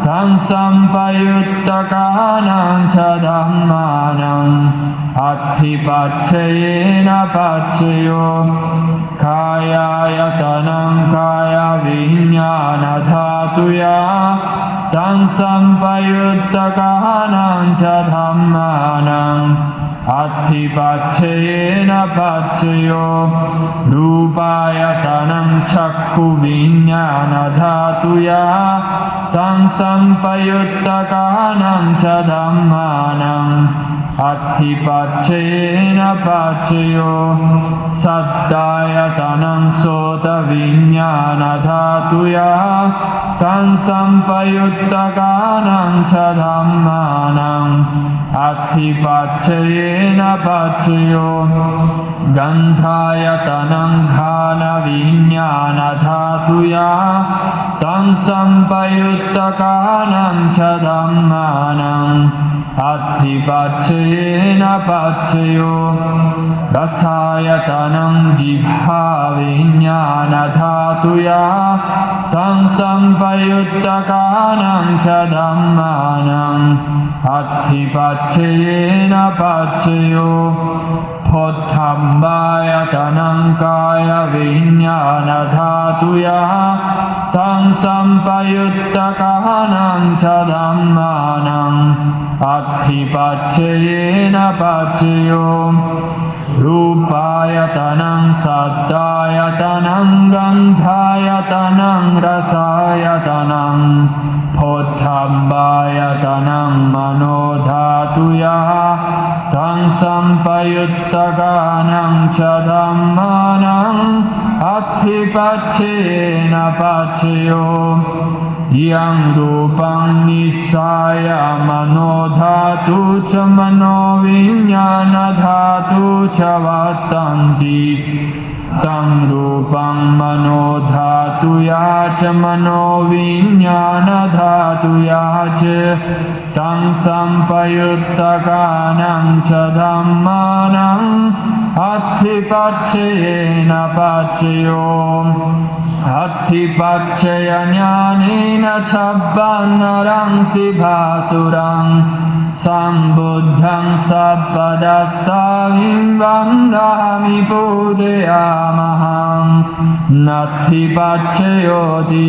Speaker 2: Tam sampayuttakanam ca dhammānam Atthipacchayena paccayo Kayayatanam kaya viññāna dhātuya Tam sampayuttakanam ca dhammānam Atthipacchayena paccayo Rupayatanam chakku viññāna dhātuya Tam sampayuttakanam ca dhammānam Atthipacchayena paccayo Saddhayatanam sota viññāna dhātuya Tam sampayuttakanam ca dhammānam Atthipacchayena paccayo Gandhayatanam ghana viññāna dhātuya Tam sampayuttakanam ca dhammānam Atthipacchayena paccayo Rasayatanam jibha viññāna dhātuya Tam sampayuttakanam ca dhammānam Atthipacchayena paccayo Potthambhayatanam kaya viññāna dhātuya Tam sampayuttakanam ca dhammānam Atthipacchayena paccayo Rupayatanam saddhayatanam gandhayatanam rasayatanam Potthambhayatanam manodhātuya Tam sampayuttakanam ca dhammānam Atthipacchayena paccayo Yang rupam nisaya manodhātu ca mano viññāna dhātu ca vattanti Tam rupam manodhātuya ca mano viññāna dhātuya ca Tam sampayuttakanam ca dhammānam Atthipacchayena paccayo Atthipacchaya jnanena chabbannaram siddhasuram Sambuddham sabpadasavim vandami pudayamaham Natti paccayoti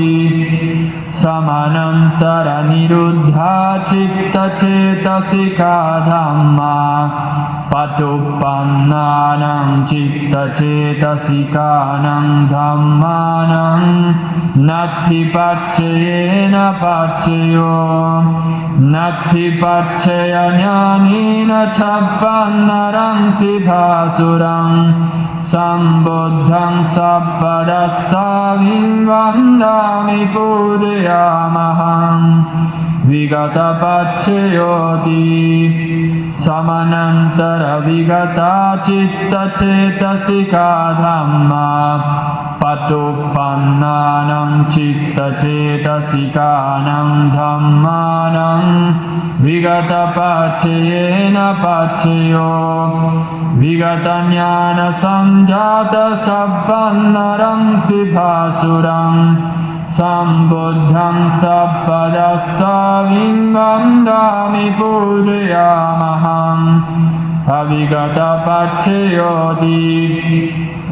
Speaker 2: Samanantara niruddha citta cetasika dhamma Patupannanam citta cetasikanam dhammanam Natti paccayena paccayo Natti paccaya jnanena cabbannaram siddhasuram Sambuddham sabpadassa vindami pudayamaham Vigata paccayoti Samanantara vigata citta cetasika dhamma Patupannanam citta cetasikanam dhammanam Vigata paccayena paccayo Vigata jnana samjata sabbannaram siddhasuram Sambuddham sabpadassa vindami pudayamaham Avigata paccayoti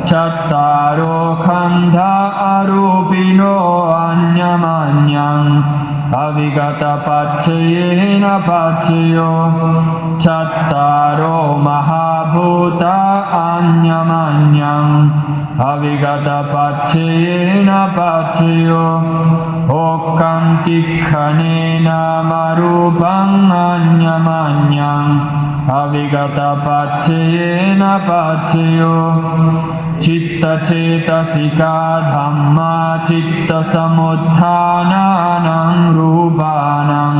Speaker 2: Chattaro khandha arupino anyamanyam Avigata paccayena paccayo Chattaro mahabhuta anyamanyam Avigata paccayena paccayo Okkam tikhanena marupam anyamanyam Avigata paccayena paccayo Citta cetasika dhamma citta samuthananam rupanam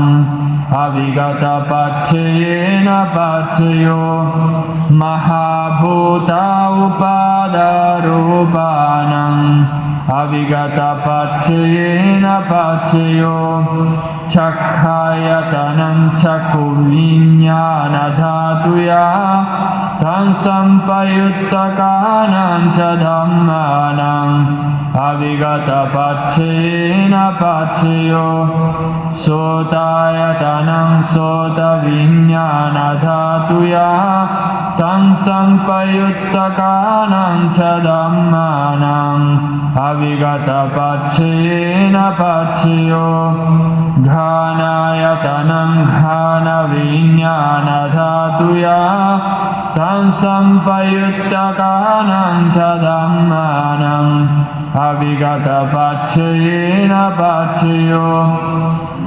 Speaker 2: Avigata paccayena paccayo Mahabhuta upada rupanam Avigata paccayena paccayo Chakhayatanam chakku viññāna dhātuya Tan sampayuttakanam ca dhammanam Avigata paccayena paccayo Sotayatanam sota viññāna dhātuya Tan sampayuttakanam ca dhammanam Avigata paccayena paccayo Ghānayatanam ghāna viññāna dhātuya Tan sampayuttakanam ca dhammanam Avigata paccayena paccayo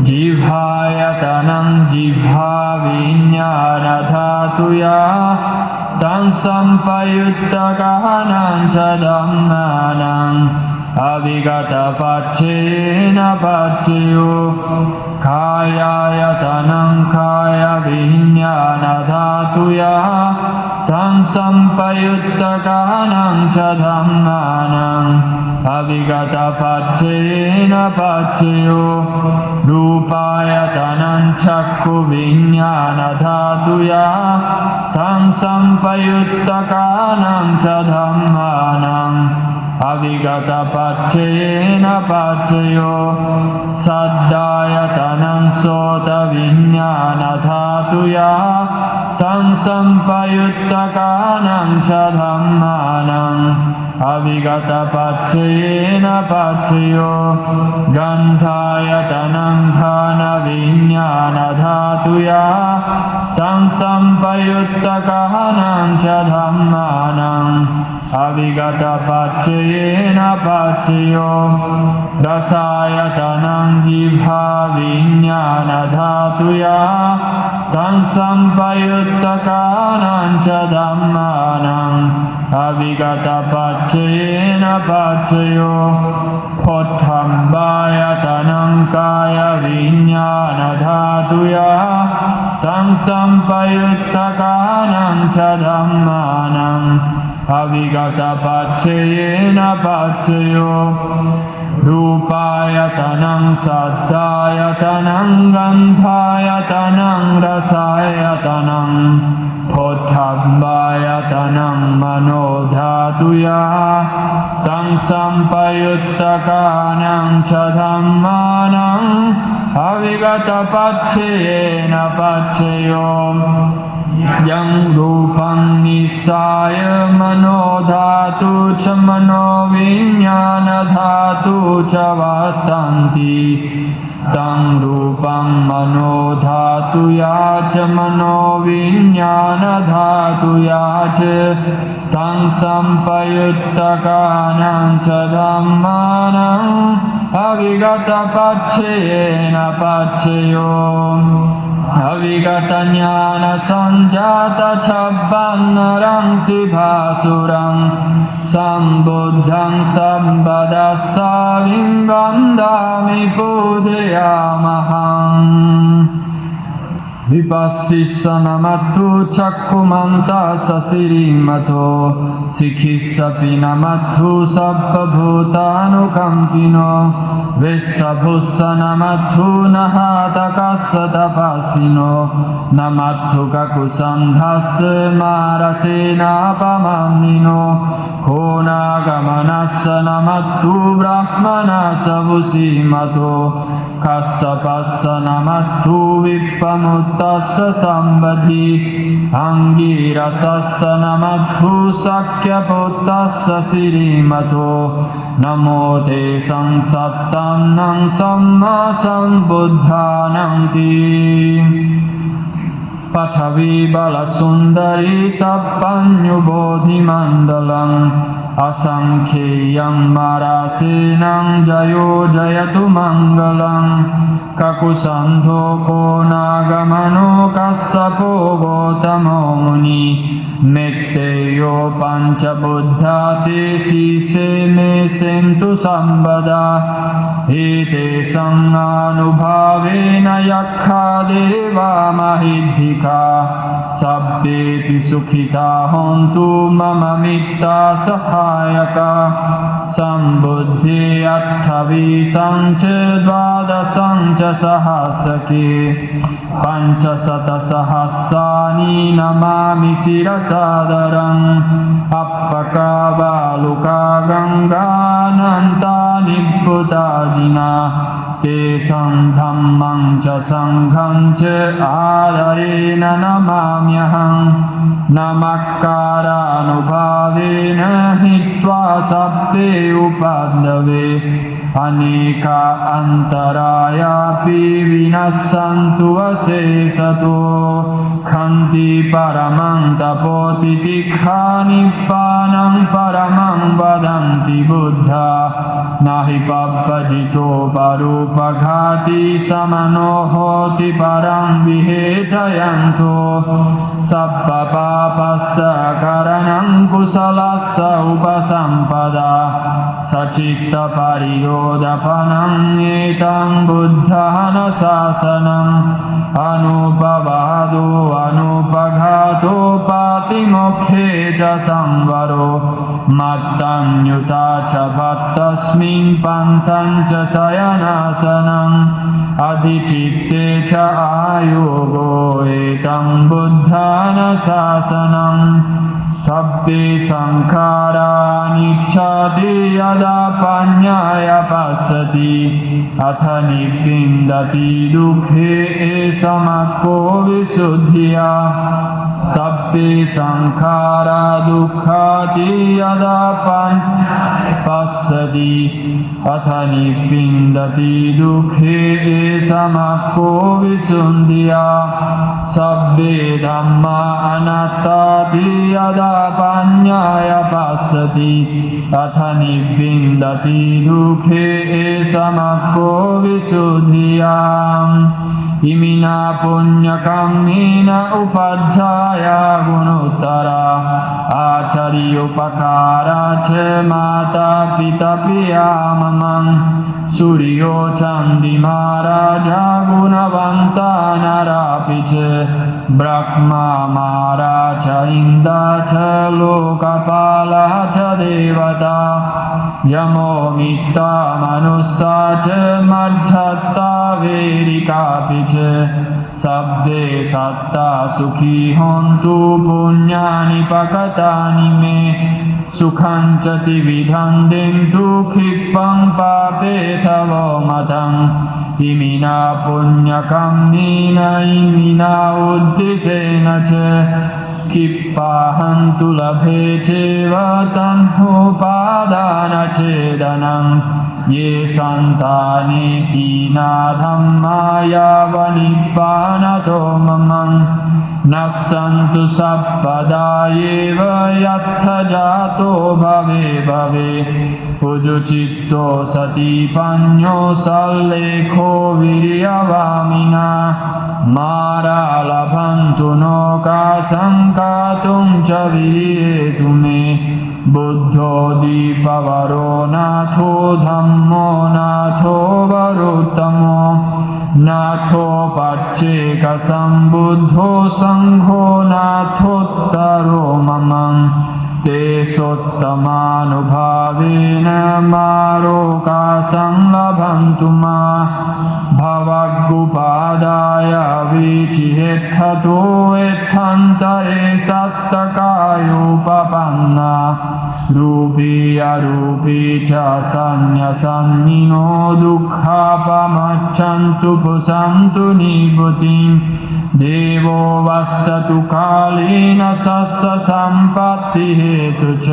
Speaker 2: Jivhayatanam jivha viññāna dhātuya Tan sampayuttakanam ca dhammanam Avigata paccayena paccayo Kāyayatanam kāya viññāna dhātuya Tan sampayuttakanam ca dhammanam Avigata paccayena paccayo Rūpayatanam chakku viññāna dhātuya Tan sampayuttakanam ca dhammanam Avigata paccayena paccayo Saddhayatanam sota viññāna dhātuya Tan sampayuttakanam ca dhammanam Avigata paccayena paccayo Gandhayatanam ghāna viññāna dhātuya Tan sampayuttakanam ca dhammanam Avigata paccayena paccayo Rasayatanam jivha viññāna dhātuya Tan sampayuttakanam ca dhammanam Avigata paccayena paccayo Potthambhayatanam kāya viññāna dhātuya Tan sampayuttakanam ca dhammanam Avigata paccayena paccayo Rūpayatanam saddhayatanam gandhayatanam rasayatanam Potthambhayatanam manodhātuya Tan sampayuttakanam ca dhammanam Avigata paccayena paccayo यं रूपं निस्साय मनो धातु च मनो विज्ञान धातु च वर्तन्ति तं रूपं मनो धातुया च मनो विज्ञान धातुया च तं संपयुक्तकानां च धम्मानां अविगतपक्षयेन पक्षयो अविगतज्ञान संजात छब्बन्नरं शिभासुरं सम्बुद्धं सम्पदस्साविं वन्दामि पूजयामहम् विपस्सिस्सनमत्तु चक्षुमन्ता ससिरिमतो शिखिस्सपि नमत्तु सप्पभूतानुकम्पिनो विस्सभुस्सनमत्तु नहातकस्स तपस्सिनो नमत्तु ककुसन्धस्स मारसेनापमानिनो कोनागमनस्स नमत्तु ब्रह्मणस्स वुषीमतो कस्सपस्स नमत्तु विप्पमुत्तस्स सम्बधि अङ्गिरसस्स नमत्तु शक्यपुत्तस्स श्रीमतो नमो ते संसत्तन्नं सम्मा सम्बुद्धानं ते पृथ्वी बलसुन्दरी सप्पञ्जुबोधिमण्डलम् असंख्येयं मरासेनं जयो जयतु मङ्गलम् ककुसन्धो कोनागमनो कस्सपो गौतमो मुनि मित्तेयो पञ्चबुद्धा ते शीर्षे मे सन्तु सम्पदा एते संगानुभावेन यक्षा देवा महिद्धिका सब्बेऽपि सुखिता हन्तु मम मित्ता सहायका सम्बुद्धे अट्ठवीसं च द्वादशं च सहस्रके पञ्चशतसहस्राणि नमामि शिरसादरम् अप्पका बालुका गङ्गानन्ता निभृताजिना तेषां धम्मं च सङ्घं च आदरेण नमाम्यहम् नमस्कारानुभावेन हित्वा सप्ते उपद्रवे अनेका अन्तरायापि विनश्यन्तु अशेषतो खन्ति परमं तपोतितिक्षानिपानं परमं वदन्ति बुद्धा नहि पब्बजितो परोपघाति समनो होति परं विहेतयन्तो सप्पपापस्य करणं कुशलस्य उपसम्पदा सचित्तपरियोदपनम् एतं बुद्धः शासनम् अनुपवादो अनुपघातो पातिमोक्षे च संवरो मत्तन्युता च भक्तस्मिन् पन्थं च शयनासनम् अधिचित्ते च आयोगो एतं बुद्धः शासनम् सब्बे संखारानिच्छति यदा पඤ्ඤाय पश्यति अथ निविन्दति दुःखे एषमको विशुद्धिया सब्बे संखारा दुःखाति यदा पඤ्ඤाय पश्यति अथ निविन्दति दुःखे एषमको विशुद्धिया सब्बे धम्मा अनात्ताति यदा पඤ्ඤाय पश्यति अथ निविन्दति दुःखे एषमको विशुद्धियाम् इमिना पुण्यकर्मेण उपाध्याया गुणोत्तरा आचार्योपकारा च माता पिता प्रिया मम सूर्यो चन्द्रमा राजा गुणवन्ता नरापि च ब्रह्मा मारा च इन्द्र च लोकपालः च देवता यमो मित्ता मनुष्या च मध्यस्था वेदिकापि च सब्बे सत्ता सुखी हन्तु पुण्यानि पकतानि मे सुखं च त्रिविधं दिन्तु क्षिप्तं पापे तव मतम् इमिना पुण्यकम्मेन इमिना उद्दिशेन च किप्पाहन्तु लभे चैव तन्होपादानच्छेदनं ये सन्ताने हीना धम्मायावनिब्बानतो ममं न सन्तु सप्पदा एव यत्थ जातो भवे भवे पुजुचित्तो सतीपन्यो सल्लेखो वीर्यवामिना मारालभन्तु नौकासङ्कातुं च वीर्येतु मे बुद्धो दीपवरो नाथो धम्मो नाथो वरोत्तमो नाथो पच्चेकसम्बुद्धो सङ्घो नाथोत्तरो ममं ते सोत्तमानुभावेन मारोकासंलभन्तु मा भवगुपादाय वीचिहेत्थतो एत्थन्तरे सत्तकायोपपन्ना रूपी अरूपी च सन्न्यसन्निनो दुःखापमच्छन्तु पुसन्तु निभृतिम् देवो वස්සतु कालेन सस्य सम्पत्तिहेतु च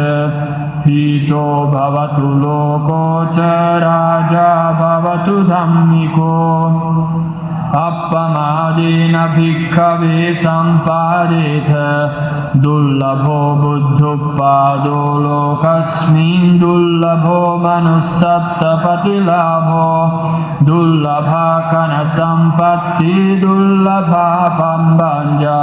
Speaker 2: पीतो भवतु लोको च राजा भवतु धम्मिको अपमादेन भिक्खवे सम्पादेथ दुर्लभो बुद्धोत्पादो लोकस्मिन् दुर्लभो मनुस्सत्तपतिलाभो दुर्लभा कनसम्पत्ति दुर्लभा पम्बञ्जा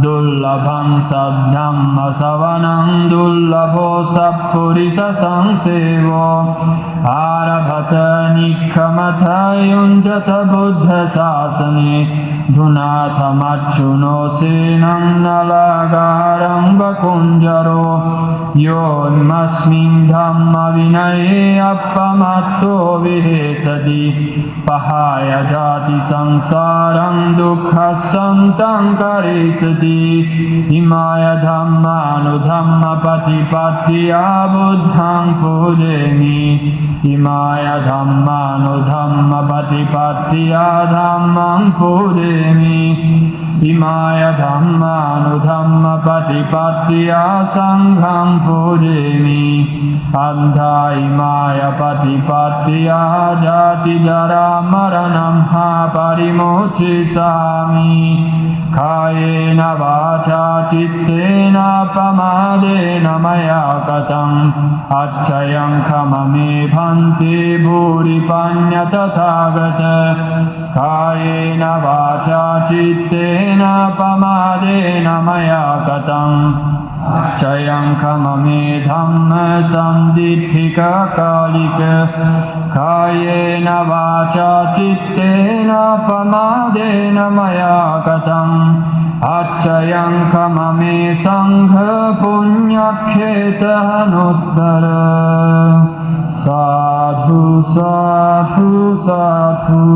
Speaker 2: दुर्लभं सद्धम्मसवनं दुर्लभो सत्पुरुषसंसेवो आरभत निक्खमथ युञ्जत बुद्धशासने धुनाथमच्युनोसेनं नलागारं वकुञ्जरो योऽन्मस्मिन् धम्मविनये अपमत्तो विहेसति पहाय जातिसंसारं दुःखसन्तं करिष्यति इमाय धम्मानुधम्मपतिपत्त्या बुद्धं पूजयामि इमाय धम्मानुधम्मपतिपत्त्या धम्मं पूजयामि इमाय धम्मानुधम्मपतिपत्त्या सङ्घं पूजयामि अन्धा इमाय पतिपत्त्या जातिजरामरणं परिमोचयिष्यामि कायेन वाचा चित्तेन प्रमादेन मया कृतम् अच्छयं खममे भन्ते भूरिपण्य तथागत कायेन वाचा चित्तेन प्रमादेन मया कृतम् क्षयं खममे धम्म सन्दिट्ठिककालिक कायेन वाचा चित्तेन प्रमादेन मया कृतम् अच्छयं खममे सङ्घ पुण्यक्षेत्रनुत्तर साधु साधु साधु